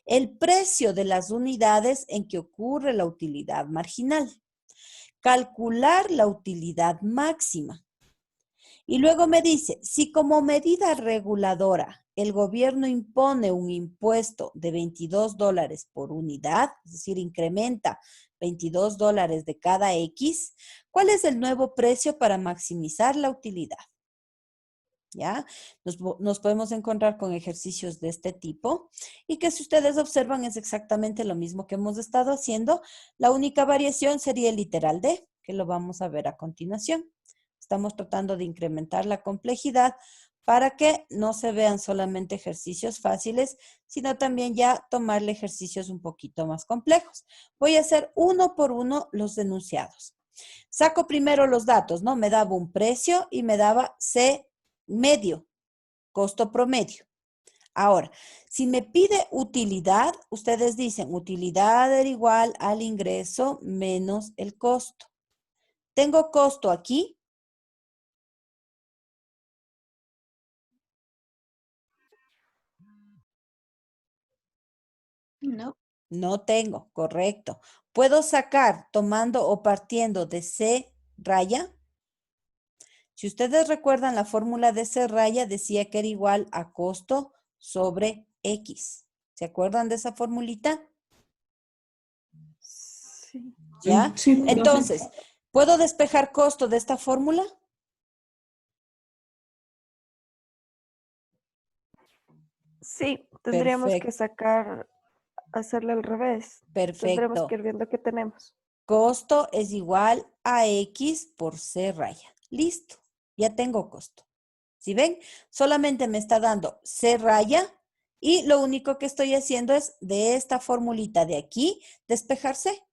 El precio de las unidades en que ocurre la utilidad marginal. Calcular la utilidad máxima. Y luego me dice, si como medida reguladora el gobierno impone un impuesto de $22 por unidad, es decir, incrementa $22 de cada X, ¿cuál es el nuevo precio para maximizar la utilidad? ¿Ya? Nos podemos encontrar con ejercicios de este tipo y que si ustedes observan es exactamente lo mismo que hemos estado haciendo. La única variación sería el literal D, que lo vamos a ver a continuación. Estamos tratando de incrementar la complejidad para que no se vean solamente ejercicios fáciles, sino también ya tomarle ejercicios un poquito más complejos. Voy a hacer uno por uno los enunciados. Saco primero los datos, ¿no? Me daba un precio y me daba C medio, costo promedio. Ahora, si me pide utilidad, ustedes dicen utilidad era igual al ingreso menos el costo. ¿Tengo costo aquí? No. No tengo, correcto. ¿Puedo sacar tomando o partiendo de C raya? Si ustedes recuerdan la fórmula de C raya decía que era igual a costo sobre X. ¿Se acuerdan de esa formulita? Sí. ¿Ya? Sí, profe. Entonces, ¿puedo despejar costo de esta fórmula? Sí, tendríamos que Perfecto. hacerle al revés. Tendremos que Perfecto. ir viendo qué tenemos. Costo es igual a X por C raya. Listo. Ya tengo costo. ¿Sí ven? Solamente me está dando C raya y lo único que estoy haciendo es de esta formulita de aquí, despejar C.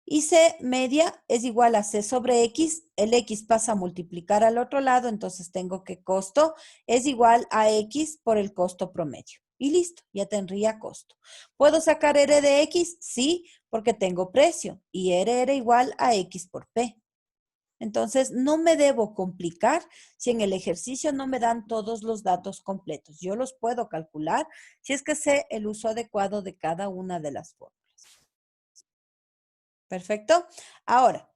Y C media es igual a C sobre X. El X pasa a multiplicar al otro lado, entonces tengo que costo es igual a X por el costo promedio. Y listo, ya tendría costo. ¿Puedo sacar R de X? Sí, porque tengo precio. Y R era igual a X por P. Entonces, no me debo complicar si en el ejercicio no me dan todos los datos completos. Yo los puedo calcular si es que sé el uso adecuado de cada una de las fórmulas. Perfecto. Ahora,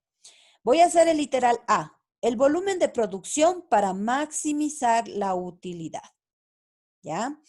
voy a hacer el literal A. El volumen de producción para maximizar la utilidad. ¿Ya?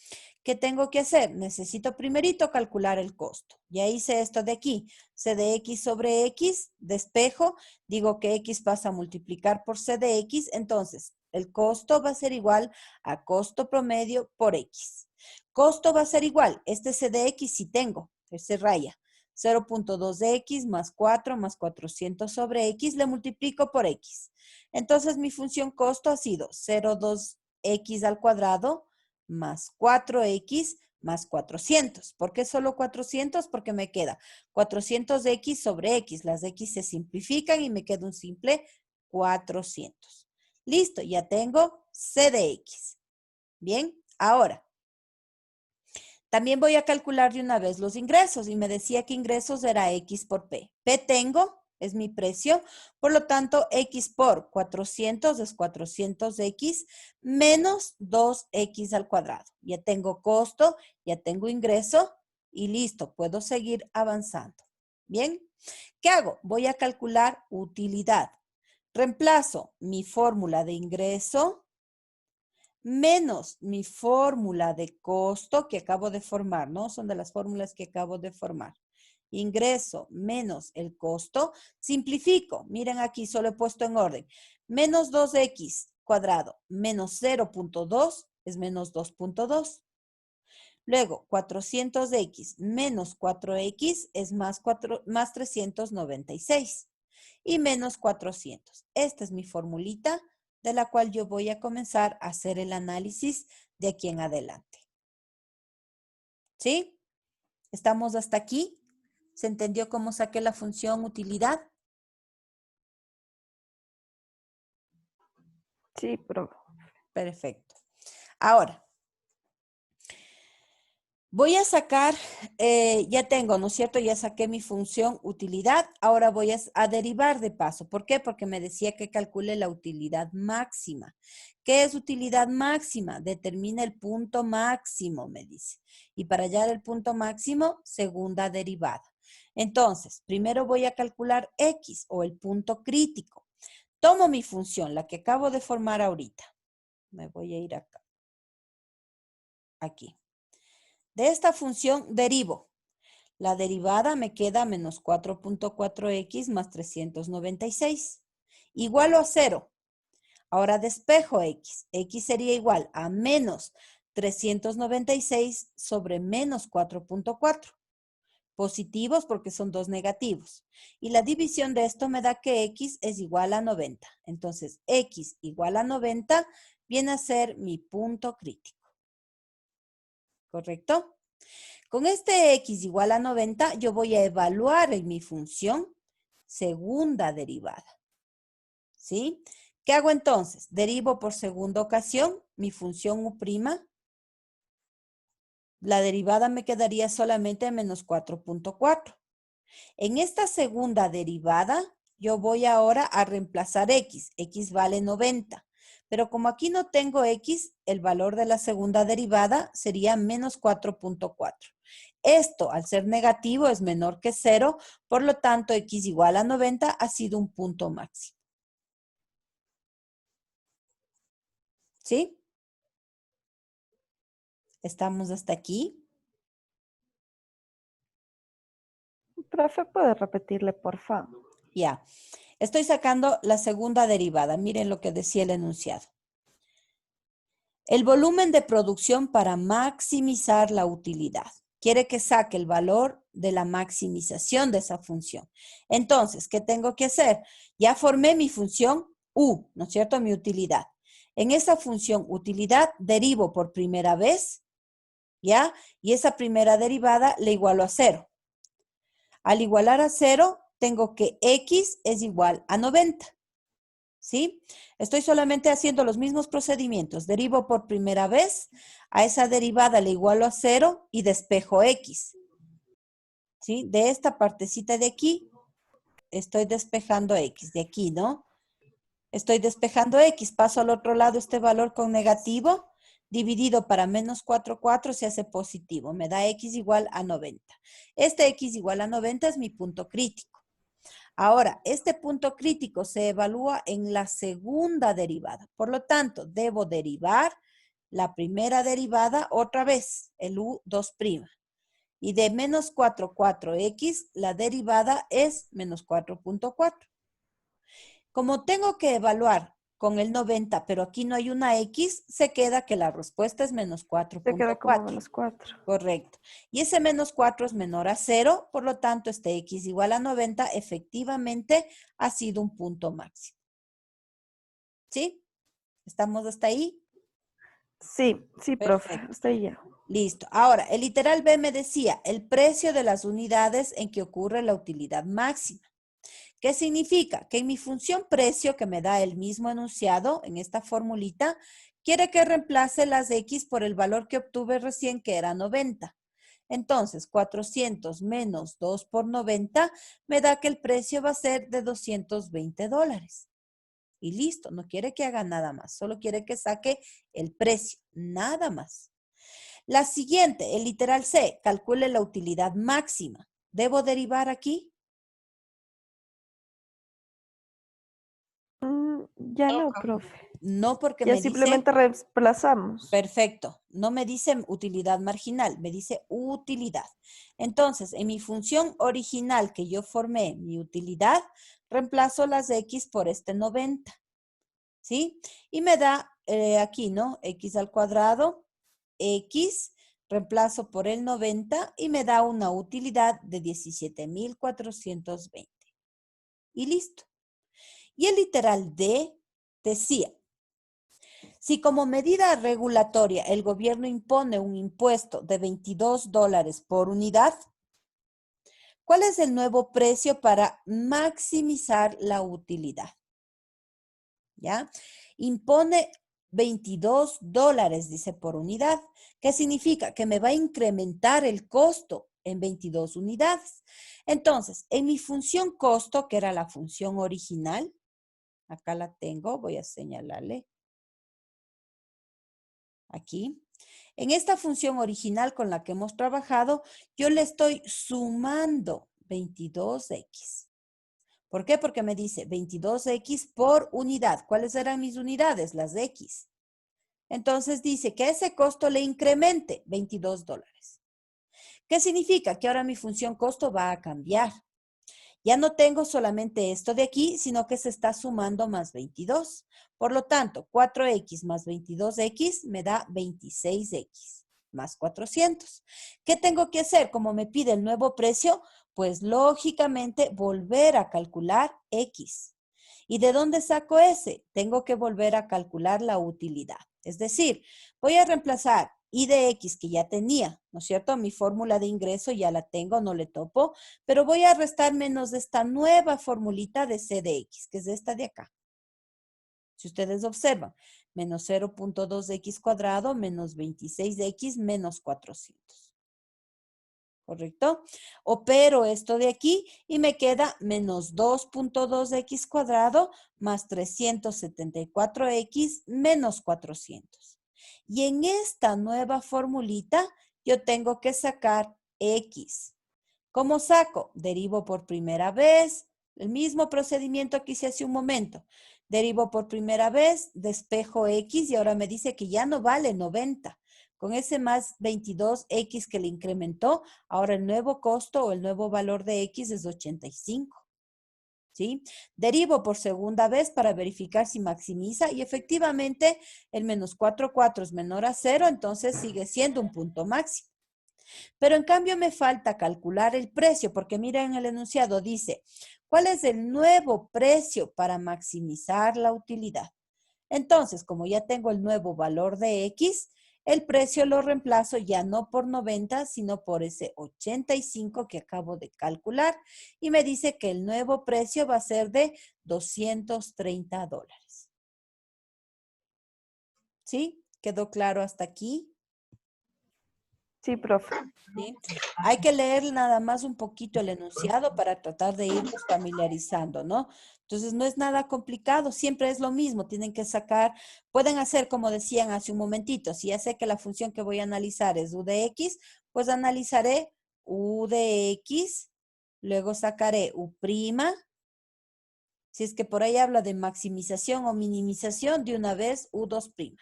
¿Qué tengo que hacer? Necesito primerito calcular el costo. Ya hice esto de aquí. C de X sobre X, despejo. Digo que X pasa a multiplicar por C de X. Entonces, el costo va a ser igual a costo promedio por X. Costo va a ser igual. Este C de X sí tengo. Se raya. 0.2x más 4 más 400 sobre X. Le multiplico por X. Entonces, mi función costo ha sido 0,2x al cuadrado más 4x más 400. ¿Por qué solo 400? Porque me queda 400x sobre x. Las x se simplifican y me queda un simple 400. Listo, ya tengo C de x. Bien, ahora, también voy a calcular de una vez los ingresos y me decía que ingresos era x por P. P tengo, es mi precio, por lo tanto, x por 400 es 400x menos 2x al cuadrado. Ya tengo costo, ya tengo ingreso y listo, puedo seguir avanzando. Bien, ¿qué hago? Voy a calcular utilidad. Reemplazo mi fórmula de ingreso menos mi fórmula de costo que acabo de formar, ¿no? Son de las fórmulas que acabo de formar. Ingreso menos el costo. Simplifico. Miren aquí, solo he puesto en orden. Menos 2x cuadrado menos 0.2 es menos 2.2. Luego, 400x menos 4x es más 396 y menos 400. Esta es mi formulita de la cual yo voy a comenzar a hacer el análisis de aquí en adelante. ¿Sí? ¿Estamos hasta aquí? ¿Se entendió cómo saqué la función utilidad? Sí, profe. Perfecto. Ahora, voy a sacar, ya tengo, ¿no es cierto? Ya saqué mi función utilidad. Ahora voy a derivar de paso. ¿Por qué? Porque me decía que calcule la utilidad máxima. ¿Qué es utilidad máxima? Determina el punto máximo, me dice. Y para hallar el punto máximo, segunda derivada. Entonces, primero voy a calcular X o el punto crítico. Tomo mi función, la que acabo de formar ahorita. Me voy a ir acá. Aquí. De esta función derivo. La derivada me queda menos 4.4x más 396. Igual a 0. Ahora despejo x. X sería igual a menos 396 sobre menos 4.4. Positivos porque son dos negativos. Y la división de esto me da que x es igual a 90. Entonces, x igual a 90 viene a ser mi punto crítico. ¿Correcto? Con este x igual a 90, yo voy a evaluar en mi función segunda derivada. ¿Sí? ¿Qué hago entonces? Derivo por segunda ocasión mi función u'. La derivada me quedaría solamente menos 4.4. En esta segunda derivada, yo voy ahora a reemplazar x. X vale 90. Pero como aquí no tengo x, el valor de la segunda derivada sería menos 4.4. Esto, al ser negativo, es menor que 0. Por lo tanto, x igual a 90 ha sido un punto máximo. ¿Sí? ¿Estamos hasta aquí? Profe, ¿puede repetirle, por favor? Ya. Estoy sacando la segunda derivada. Miren lo que decía el enunciado. El volumen de producción para maximizar la utilidad. Quiere que saque el valor de la maximización de esa función. Entonces, ¿qué tengo que hacer? Ya formé mi función U, ¿no es cierto? Mi utilidad. En esa función utilidad derivo por primera vez, ¿ya? Y esa primera derivada le igualo a 0. Al igualar a 0, tengo que x es igual a 90. ¿Sí? Estoy solamente haciendo los mismos procedimientos. Derivo por primera vez, a esa derivada le igualo a 0 y despejo x. ¿Sí? De esta partecita de aquí, estoy despejando x. De aquí, ¿no? Estoy despejando x. Paso al otro lado este valor con negativo. Dividido para menos 4 se hace positivo. Me da x igual a 90. Este x igual a 90 es mi punto crítico. Ahora, este punto crítico se evalúa en la segunda derivada. Por lo tanto, debo derivar la primera derivada otra vez, el u2'. Y de menos 4x, la derivada es menos 4.4. Como tengo que evaluar con el 90, pero aquí no hay una x, se queda que la respuesta es menos 4.4. Se queda como menos 4. Correcto. Y ese menos 4 es menor a 0, por lo tanto, este x igual a 90 efectivamente ha sido un punto máximo. ¿Sí? ¿Estamos hasta ahí? Sí, sí, profe. Perfecto. Hasta ahí ya. Listo. Ahora, el literal B me decía el precio de las unidades en que ocurre la utilidad máxima. ¿Qué significa? Que en mi función precio, que me da el mismo enunciado en esta formulita, quiere que reemplace las x por el valor que obtuve recién, que era 90. Entonces, 400 menos 2 por 90 me da que el precio va a ser de $220. Y listo, no quiere que haga nada más, solo quiere que saque el precio, nada más. La siguiente, el literal C, calcule la utilidad máxima. ¿Debo derivar aquí? Ya no, profe. No, porque Ya me simplemente dice... reemplazamos. Perfecto. No me dice utilidad marginal, me dice utilidad. Entonces, en mi función original que yo formé, mi utilidad, reemplazo las x por este 90. ¿Sí? Y me da aquí, ¿no? X al cuadrado, x reemplazo por el 90 y me da una utilidad de 17.420. Y listo. Y el literal D decía, si como medida regulatoria el gobierno impone un impuesto de $22 por unidad, ¿cuál es el nuevo precio para maximizar la utilidad? ¿Ya? Impone $22, dice, por unidad. ¿Qué significa? Que me va a incrementar el costo en 22 unidades. Entonces, en mi función costo, que era la función original, acá la tengo, voy a señalarle. Aquí. En esta función original con la que hemos trabajado, yo le estoy sumando 22x. ¿Por qué? Porque me dice 22x por unidad. ¿Cuáles eran mis unidades? Las de x. Entonces dice que ese costo le incremente $22. ¿Qué significa? Que ahora mi función costo va a cambiar. Ya no tengo solamente esto de aquí, sino que se está sumando más 22. Por lo tanto, 4x más 22x me da 26x más 400. ¿Qué tengo que hacer? Como me pide el nuevo precio, pues lógicamente volver a calcular x. ¿Y de dónde saco ese? Tengo que volver a calcular la utilidad. Es decir, voy a reemplazar I de X que ya tenía, ¿no es cierto? Mi fórmula de ingreso ya la tengo, no le topo, pero voy a restar menos de esta nueva formulita de C de X, que es esta de acá. Si ustedes observan, menos 0.2x cuadrado menos 26x menos 400. ¿Correcto? Opero esto de aquí y me queda menos 2.2x cuadrado más 374x menos 400. Y en esta nueva formulita yo tengo que sacar x. ¿Cómo saco? Derivo por primera vez, el mismo procedimiento que hice hace un momento. Derivo por primera vez, despejo x y ahora me dice que ya no vale 90. Con ese más 22x que le incrementó, ahora el nuevo costo o el nuevo valor de x es 85. ¿Sí? Derivo por segunda vez para verificar si maximiza y efectivamente el menos 4 es menor a 0, entonces sigue siendo un punto máximo. Pero en cambio me falta calcular el precio, porque miren en el enunciado dice, ¿cuál es el nuevo precio para maximizar la utilidad? Entonces, como ya tengo el nuevo valor de X, el precio lo reemplazo ya no por 90, sino por ese 85 que acabo de calcular. Y me dice que el nuevo precio va a ser de $230. ¿Sí? ¿Quedó claro hasta aquí? Sí, profe. ¿Sí? Hay que leer nada más un poquito el enunciado para tratar de irnos familiarizando, ¿no? Entonces, no es nada complicado, siempre es lo mismo, tienen que sacar, pueden hacer como decían hace un momentito, si ya sé que la función que voy a analizar es u de x, pues analizaré u de x, luego sacaré u', si es que por ahí habla de maximización o minimización, de una vez u2'.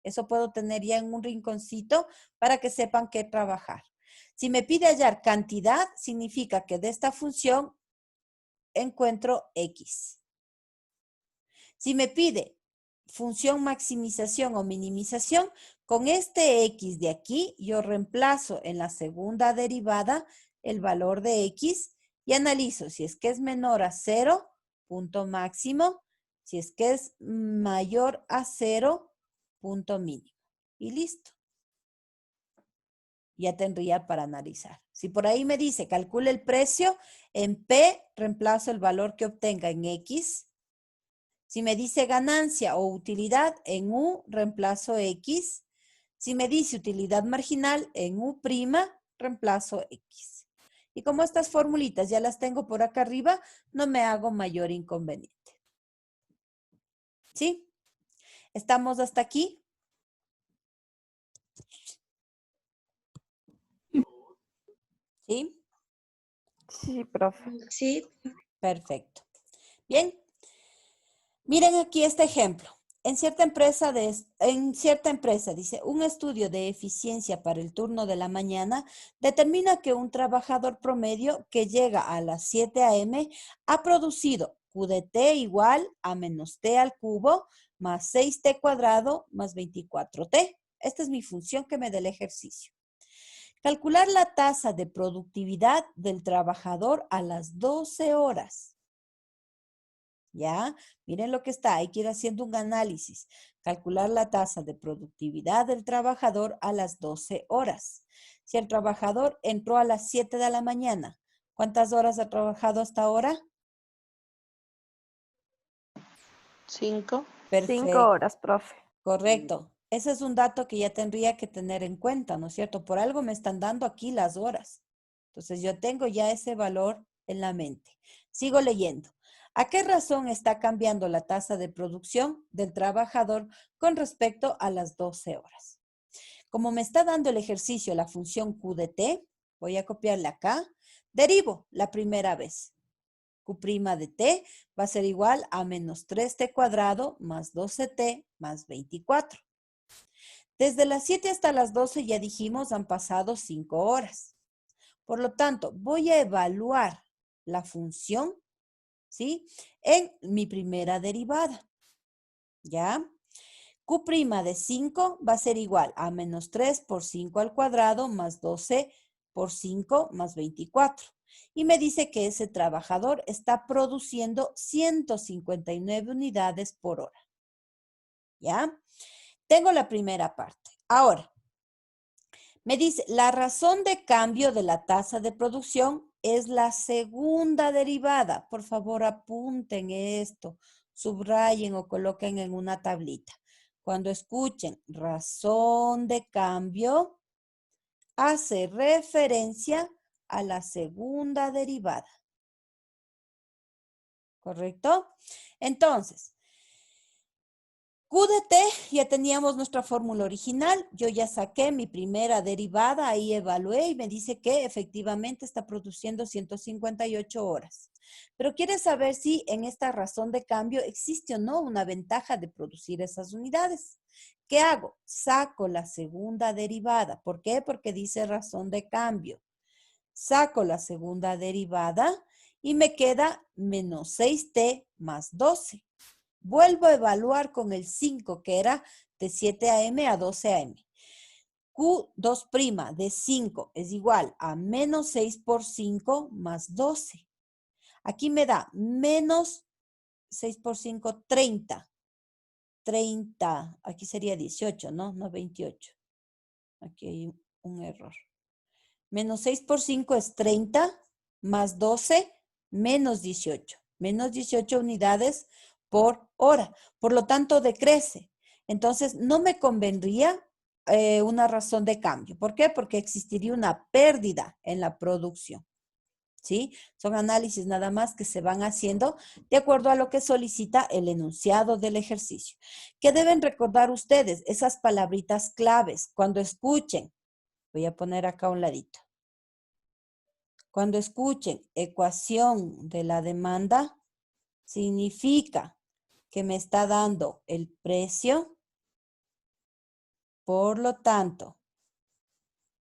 Eso puedo tener ya en un rinconcito para que sepan qué trabajar. Si me pide hallar cantidad, significa que de esta función encuentro x. Si me pide función maximización o minimización, con este x de aquí, yo reemplazo en la segunda derivada el valor de x y analizo si es que es menor a 0, punto máximo, si es que es mayor a 0, punto mínimo. Y listo. Ya tendría para analizar. Si por ahí me dice, calcule el precio, en P reemplazo el valor que obtenga en X. Si me dice ganancia o utilidad, en U reemplazo X. Si me dice utilidad marginal, en U', reemplazo X. Y como estas formulitas ya las tengo por acá arriba, no me hago mayor inconveniente. ¿Sí? ¿Estamos hasta aquí? ¿Sí? Sí, profe. Sí. Perfecto. Bien. Miren aquí este ejemplo. En cierta empresa, dice, un estudio de eficiencia para el turno de la mañana determina que un trabajador promedio que llega a las 7 a.m. ha producido Q de T igual a menos T al cubo más 6T cuadrado más 24T. Esta es mi función que me da el ejercicio. Calcular la tasa de productividad del trabajador a las 12 horas. ¿Ya? Miren lo que está, hay que ir haciendo un análisis. Calcular la tasa de productividad del trabajador a las 12 horas. Si el trabajador entró a las 7 de la mañana, ¿cuántas horas ha trabajado hasta ahora? 5. 5 Perfecto, horas, profe. correcto. Ese es un dato que ya tendría que tener en cuenta, ¿no es cierto? Por algo me están dando aquí las horas. Entonces yo tengo ya ese valor en la mente. Sigo leyendo. ¿A qué razón está cambiando la tasa de producción del trabajador con respecto a las 12 horas? Como me está dando el ejercicio la función Q de T, voy a copiarle acá, derivo la primera vez. Q' de T va a ser igual a menos 3T cuadrado más 12T más 24. Desde las 7 hasta las 12 ya dijimos han pasado 5 horas. Por lo tanto, voy a evaluar la función, ¿sí? En mi primera derivada, ¿ya? Q' de 5 va a ser igual a menos 3 por 5 al cuadrado más 12 por 5 más 24. Y me dice que ese trabajador está produciendo 159 unidades por hora. ¿Ya? Tengo la primera parte. Ahora, me dice, la razón de cambio de la tasa de producción es la segunda derivada. Por favor, apunten esto, subrayen o coloquen en una tablita. Cuando escuchen razón de cambio, hace referencia a la segunda derivada. ¿Correcto? Entonces, Q de T, ya teníamos nuestra fórmula original. Yo ya saqué mi primera derivada, ahí evalué y me dice que efectivamente está produciendo 158 horas. Pero quiere saber si en esta razón de cambio existe o no una ventaja de producir esas unidades. ¿Qué hago? Saco la segunda derivada. ¿Por qué? Porque dice razón de cambio. Saco la segunda derivada y me queda menos 6T más 12. Vuelvo a evaluar con el 5, que era de 7 a.m. a 12 a.m. Q2' de 5 es igual a menos 6 por 5 más 12. Aquí me da menos 6 por 5, 30. 30, aquí sería 18, ¿no? No 28. Aquí hay un error. Menos 6 por 5 es 30, más 12, menos 18. Menos 18 unidades por hora. Por lo tanto, decrece. Entonces, no me convendría una razón de cambio. ¿Por qué? Porque existiría una pérdida en la producción. ¿Sí? Son análisis nada más que se van haciendo de acuerdo a lo que solicita el enunciado del ejercicio. ¿Qué deben recordar ustedes? Esas palabritas claves. Cuando escuchen, voy a poner acá a un ladito. Cuando escuchen ecuación de la demanda, significa que me está dando el precio. Por lo tanto,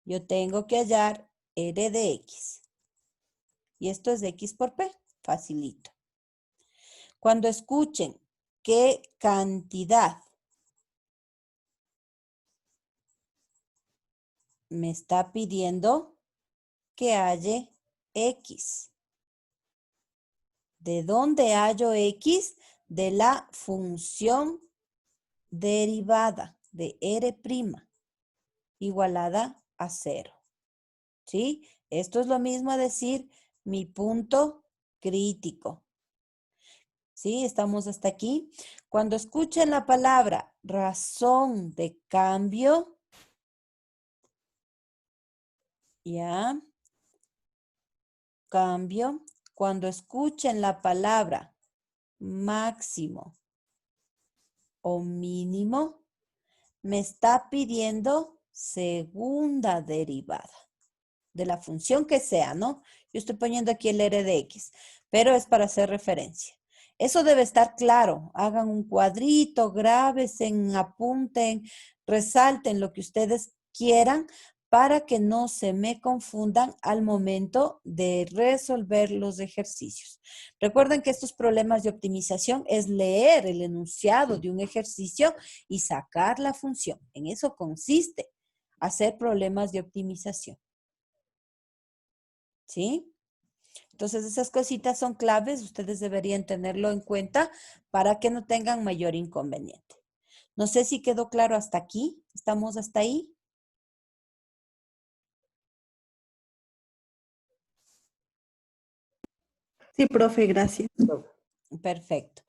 yo tengo que hallar R de X. Y esto es de X por P, facilito. Cuando escuchen qué cantidad me está pidiendo que halle X. ¿De dónde hallo X? De la función derivada de R' igualada a 0. ¿Sí? Esto es lo mismo a decir mi punto crítico. ¿Sí? Estamos hasta aquí. Cuando escuchen la palabra razón de cambio, ¿ya? Cambio. Cuando escuchen la palabra máximo o mínimo, me está pidiendo segunda derivada de la función que sea, ¿no? Yo estoy poniendo aquí el R de X, pero es para hacer referencia. Eso debe estar claro. Hagan un cuadrito, grábense, apunten, resalten lo que ustedes quieran para que no se me confundan al momento de resolver los ejercicios. Recuerden que estos problemas de optimización es leer el enunciado de un ejercicio y sacar la función. En eso consiste hacer problemas de optimización. ¿Sí? Entonces, esas cositas son claves. Ustedes deberían tenerlo en cuenta para que no tengan mayor inconveniente. No sé si quedó claro hasta aquí. ¿Estamos hasta ahí? Sí, profe, gracias. Perfecto.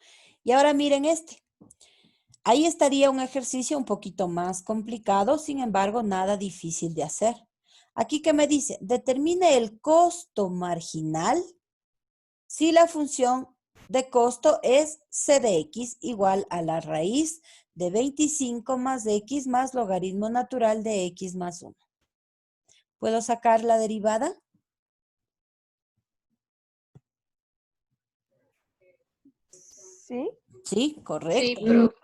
Y ahora miren este. Ahí estaría un ejercicio un poquito más complicado, sin embargo, nada difícil de hacer. Aquí que me dice, determine el costo marginal si la función de costo es c de x igual a la raíz de 25 más x más logaritmo natural de x más 1. ¿Puedo sacar la derivada? ¿Sí? Sí, correcto.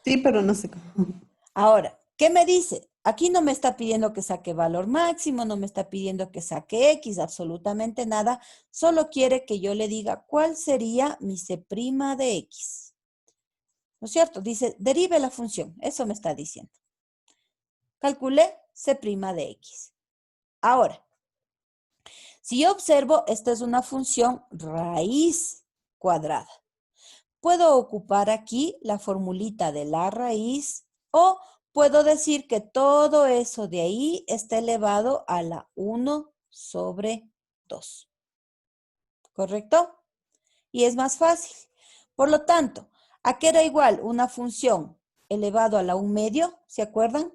Sí, pero no sé cómo. Ahora, ¿qué me dice? Aquí no me está pidiendo que saque valor máximo, no me está pidiendo que saque X, absolutamente nada. Solo quiere que yo le diga cuál sería mi C' de X. ¿No es cierto? Dice, derive la función. Eso me está diciendo. Calculé C' de X. Ahora, si yo observo, esta es una función raíz cuadrada. Puedo ocupar aquí la formulita de la raíz o puedo decir que todo eso de ahí está elevado a la 1 sobre 2. ¿Correcto? Y es más fácil. Por lo tanto, ¿a qué era igual una función elevado a la 1 medio? ¿Se acuerdan?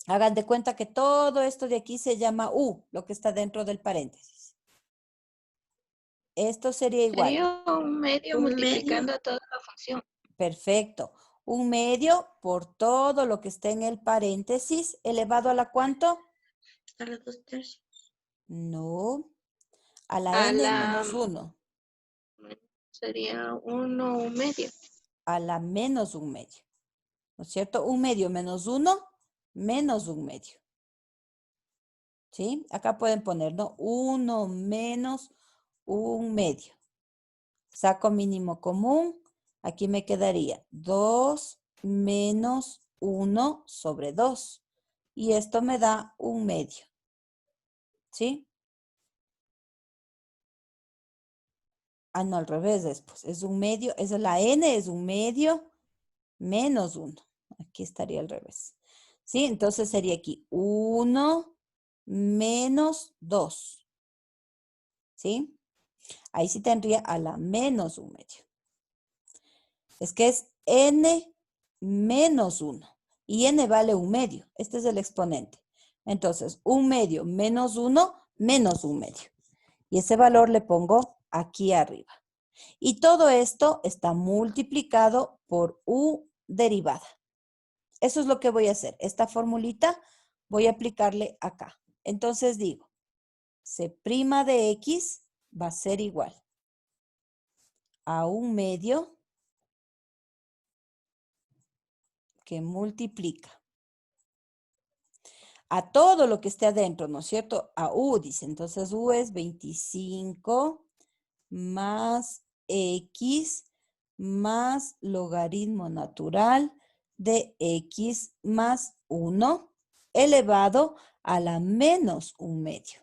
Hagan de cuenta que todo esto de aquí se llama U, lo que está dentro del paréntesis. Esto sería igual. Sería un medio multiplicando toda la función. Perfecto. 1 medio por todo lo que esté en el paréntesis, ¿elevado a la cuánto? A la 2/3. No. A la A n la menos 1. sería 1 un medio. A la menos 1 medio. ¿No es cierto? 1 medio menos 1, menos 1 medio. ¿Sí? Acá pueden poner, ¿no? 1 menos 1 medio. Saco mínimo común. Aquí me quedaría 2 menos 1 sobre 2. Y esto me da 1 medio. ¿Sí? Ah, no, al revés después. Es 1 medio. Esa es la n, es 1 medio menos 1. Aquí estaría al revés. ¿Sí? Entonces sería aquí 1 menos 2. ¿Sí? Ahí sí tendría a la menos 1 medio. Es que es n menos 1. Y n vale 1 medio. Este es el exponente. Entonces, 1 medio menos 1, menos 1 medio. Y ese valor le pongo aquí arriba. Y todo esto está multiplicado por u derivada. Eso es lo que voy a hacer. Esta formulita voy a aplicarle acá. Entonces digo, C' de X va a ser igual a 1 medio que multiplica a todo lo que esté adentro, ¿no es cierto? A U, dice. Entonces U es 25 más X más logaritmo natural de X más 1 elevado a la menos 1 medio.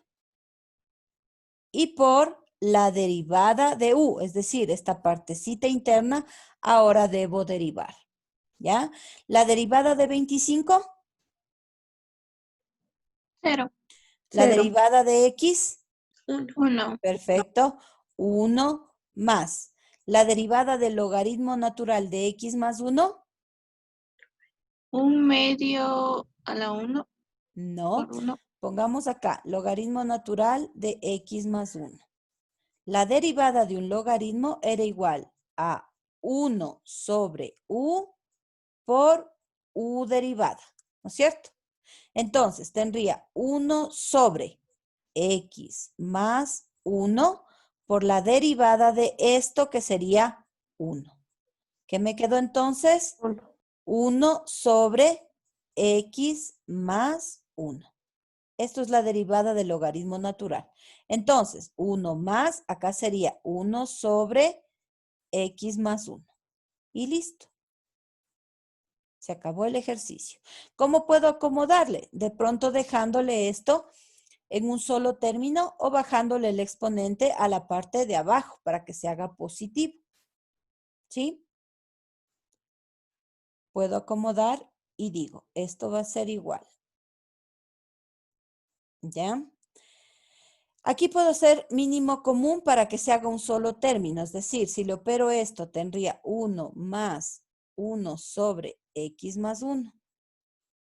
Y por la derivada de U, es decir, esta partecita interna, ahora debo derivar. ¿Ya? La derivada de 25. 0. La derivada de X. 1. Perfecto. 1 más. La derivada del logaritmo natural de X más 1. 1 medio a la 1. No. Por 1. Pongamos acá, logaritmo natural de X más 1. La derivada de un logaritmo era igual a 1 sobre U por U derivada, ¿no es cierto? Entonces, tendría 1 sobre X más 1 por la derivada de esto que sería 1. ¿Qué me quedó entonces? 1 sobre X más 1. Esto es la derivada del logaritmo natural. Entonces, 1 más, acá sería 1 sobre X más 1. Y listo. Se acabó el ejercicio. ¿Cómo puedo acomodarle? De pronto dejándole esto en un solo término o bajándole el exponente a la parte de abajo para que se haga positivo. ¿Sí? Puedo acomodar y digo, esto va a ser igual. ¿Ya? Aquí puedo hacer mínimo común para que se haga un solo término. Es decir, si le opero esto, tendría 1 más 1 sobre x más 1.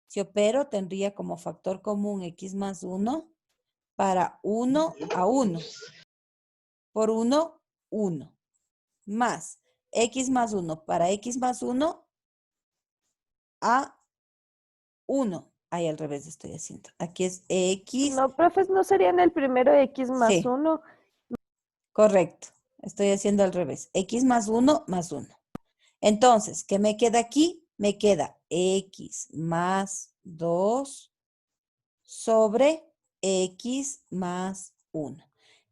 Si opero, tendría como factor común x más 1 para 1 a 1. Por 1, 1. Más x más 1 para x más 1 a 1. Ahí al revés estoy haciendo. Aquí es x. No, profes, ¿no sería en el primero x más Sí. 1? Correcto. Estoy haciendo al revés. X más 1 más 1. Entonces, ¿qué me queda aquí? Me queda x más 2 sobre x más 1.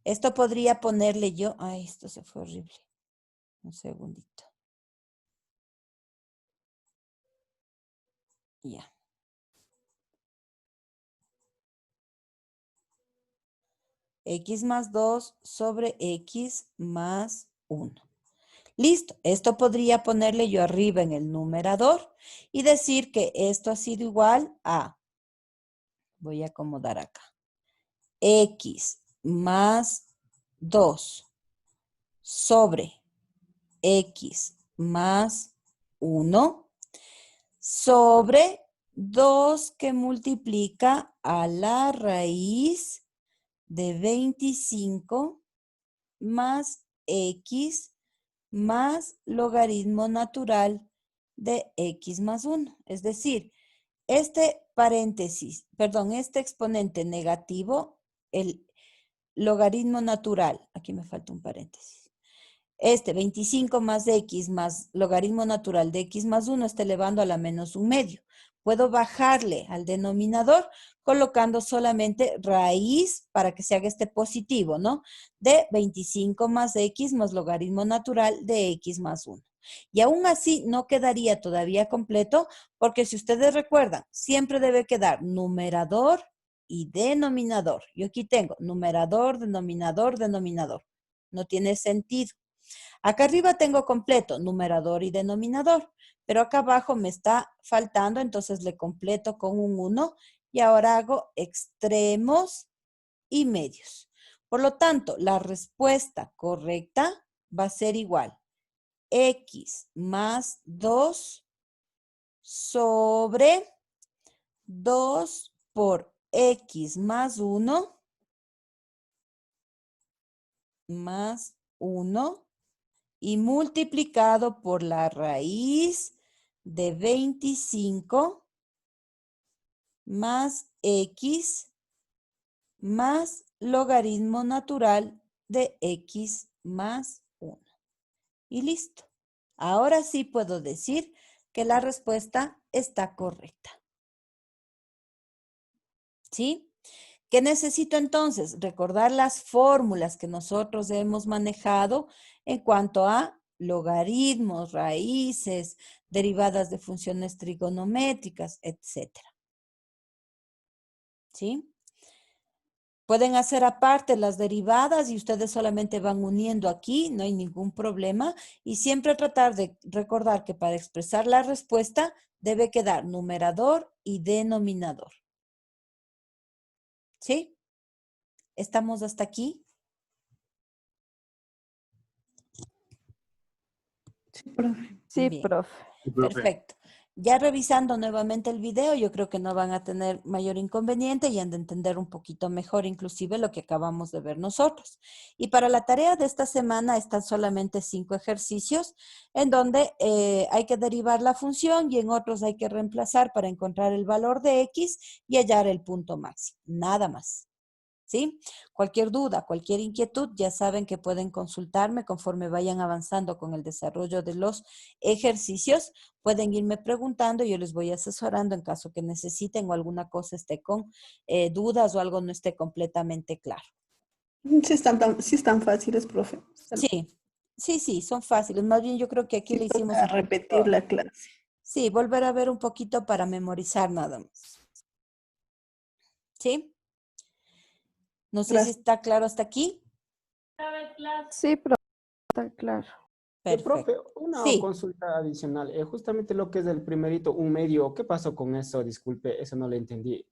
Esto podría ponerle yo... Ay, esto se fue horrible. Un segundito. Ya. X más 2 sobre X más 1. Listo. Esto podría ponerle yo arriba en el numerador y decir que esto ha sido igual a, voy a acomodar acá, X más 2 sobre X más 1 sobre 2 que multiplica a la raíz de 25 más X más logaritmo natural de X más 1. Es decir, este paréntesis, perdón, este exponente negativo, el logaritmo natural, aquí me falta un paréntesis. Este 25 más X más logaritmo natural de X más 1 está elevando a la menos un medio. Puedo bajarle al denominador colocando solamente raíz para que se haga este positivo, ¿no? De 25 más X más logaritmo natural de X más 1. Y aún así no quedaría todavía completo porque si ustedes recuerdan, siempre debe quedar numerador y denominador. Yo aquí tengo numerador, denominador, denominador. No tiene sentido. Acá arriba tengo completo numerador y denominador, pero acá abajo me está faltando, entonces le completo con un 1 y ahora hago extremos y medios. Por lo tanto, la respuesta correcta va a ser igual. X más 2 sobre 2 por X más 1 más 1 y multiplicado por la raíz de 25 más X más logaritmo natural de X más 1. Y listo. Ahora sí puedo decir que la respuesta está correcta. ¿Sí? ¿Qué necesito entonces? Recordar las fórmulas que nosotros hemos manejado en cuanto a logaritmos, raíces, derivadas de funciones trigonométricas, etc. ¿Sí? Pueden hacer aparte las derivadas y ustedes solamente van uniendo aquí, no hay ningún problema. Y siempre tratar de recordar que para expresar la respuesta debe quedar numerador y denominador. ¿Sí? ¿Estamos hasta aquí? Sí, profe. Sí, Bien. profe. Perfecto. Ya revisando nuevamente el video, yo creo que no van a tener mayor inconveniente y han de entender un poquito mejor inclusive lo que acabamos de ver nosotros. Y para la tarea de esta semana están solamente 5 ejercicios en donde hay que derivar la función y en otros hay que reemplazar para encontrar el valor de X y hallar el punto máximo. Nada más. ¿Sí? Cualquier duda, cualquier inquietud, ya saben que pueden consultarme conforme vayan avanzando con el desarrollo de los ejercicios. Pueden irme preguntando, yo les voy asesorando en caso que necesiten o alguna cosa esté con dudas o algo no esté completamente claro. Sí están fáciles, profe. Sí, son fáciles. Más bien yo creo que aquí Sí le hicimos toca un repetir poquito. la clase. Sí, volver a ver un poquito para memorizar nada más. ¿Sí? No sé si está claro hasta aquí. Sí, profe, está claro. Profe, Perfecto. una Sí, consulta adicional. Justamente lo que es el primerito, un medio, ¿qué pasó con eso? Disculpe, eso no le entendí.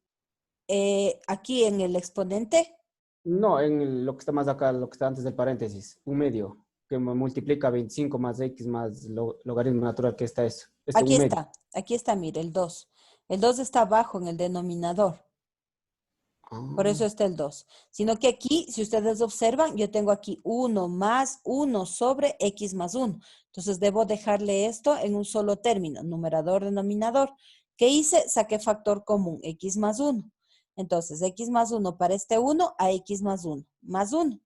aquí en el exponente. No, lo que está más acá, lo que está antes del paréntesis, un medio, que multiplica 25 más x más logaritmo natural, que está eso. Un medio. Aquí está, mire, el 2. El 2 está abajo en el denominador. Por eso está el 2. Sino que aquí, si ustedes observan, yo tengo aquí 1 más 1 sobre x más 1. Entonces, debo dejarle esto en un solo término, numerador, denominador. ¿Qué hice? Saqué factor común, x más 1. Entonces, x más 1 para este 1 a x más 1, más 1.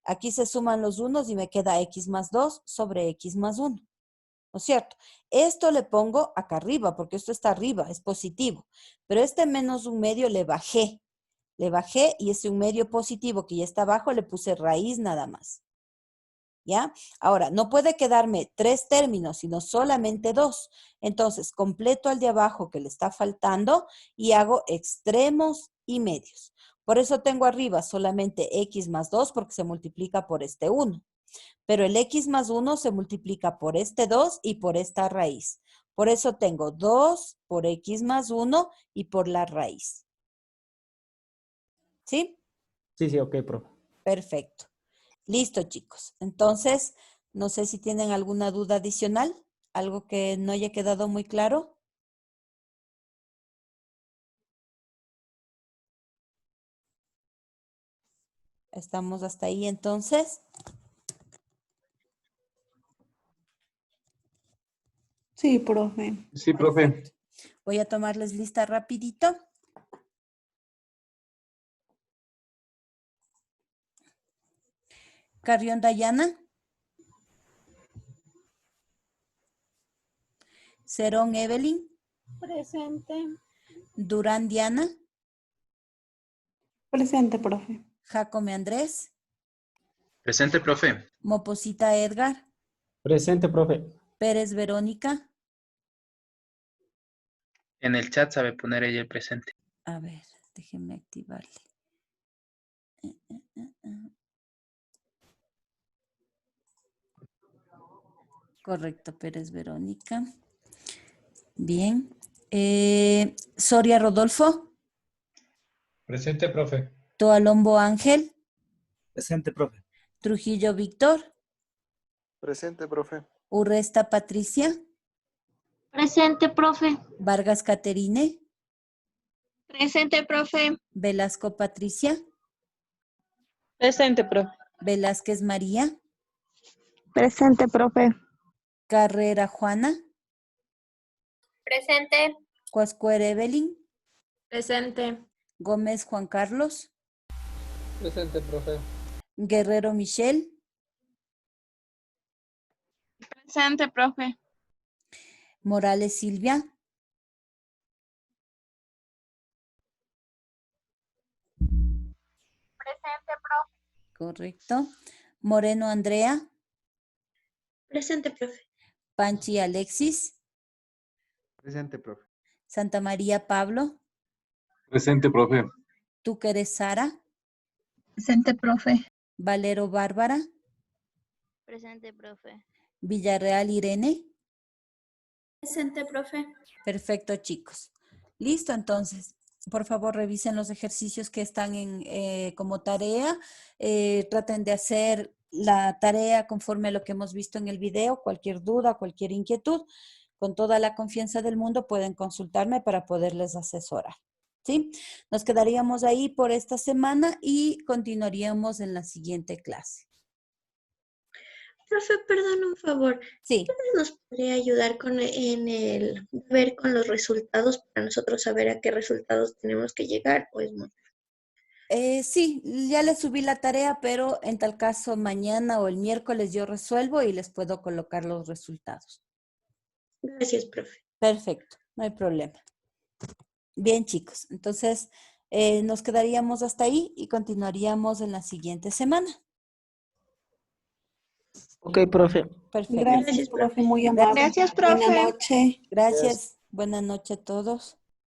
Aquí se suman los unos y me queda x más 2 sobre x más 1. ¿No es cierto? Esto le pongo acá arriba, porque esto está arriba, es positivo. Pero este menos un medio le bajé. Le bajé y ese un medio positivo que ya está abajo le puse raíz nada más. ¿Ya? Ahora, no puede quedarme 3 términos, sino solamente 2. Entonces, completo al de abajo que le está faltando y hago extremos y medios. Por eso tengo arriba solamente x más 2 porque se multiplica por este 1. Pero el x más 1 se multiplica por este 2 y por esta raíz. Por eso tengo 2 por x más 1 y por la raíz. ¿Sí? Sí, ok, profe. Perfecto. Listo, chicos. Entonces, no sé si tienen alguna duda adicional, algo que no haya quedado muy claro. Estamos hasta ahí entonces. Sí, profe. Sí, profe. Perfecto. Voy a tomarles lista rapidito. Carrión Dayana. Cerón Evelyn. Presente. Durán Diana. Presente, profe. Jacome Andrés. Presente, profe. Moposita Edgar. Presente, profe. Pérez Verónica. En el chat sabe poner ella el presente. A ver, déjenme activarle. Correcto, Pérez Verónica. Bien. Soria Rodolfo. Presente, profe. Toalombo Ángel. Presente, profe. Trujillo Víctor. Presente, profe. Urresta Patricia. Presente, profe. Vargas Caterine. Presente, profe. Velasco Patricia. Presente, profe. Velázquez María. Presente, profe. Carrera Juana. Presente. Cuascuer Evelyn. Presente. Gómez Juan Carlos. Presente, profe. Guerrero Michelle. Presente, profe. Morales Silvia. Presente, profe. Correcto. Moreno Andrea. Presente, profe. Panchi Alexis. Presente, profe. Santa María Pablo. Presente, profe. Tú que eres Sara. Presente, profe. Valero Bárbara. Presente, profe. Villarreal Irene. Presente, profe. Perfecto, chicos. Listo, entonces. Por favor, revisen los ejercicios que están como tarea. Traten de hacer la tarea conforme a lo que hemos visto en el video. Cualquier duda, cualquier inquietud, con toda la confianza del mundo pueden consultarme para poderles asesorar. ¿Sí? Nos quedaríamos ahí por esta semana y continuaríamos en la siguiente clase. Profe, perdón un favor. Sí. ¿Qué nos podría ayudar ver con los resultados para nosotros saber a qué resultados tenemos que llegar? ¿O es muy... Sí, ya les subí la tarea, pero en tal caso mañana o el miércoles yo resuelvo y les puedo colocar los resultados. Gracias, profe. Perfecto, no hay problema. Bien, chicos, entonces nos quedaríamos hasta ahí y continuaríamos en la siguiente semana. Ok, profe. Perfecto. Gracias, profe, muy amable. Gracias, profe. Buenas noches. Gracias. Buenas noches a todos.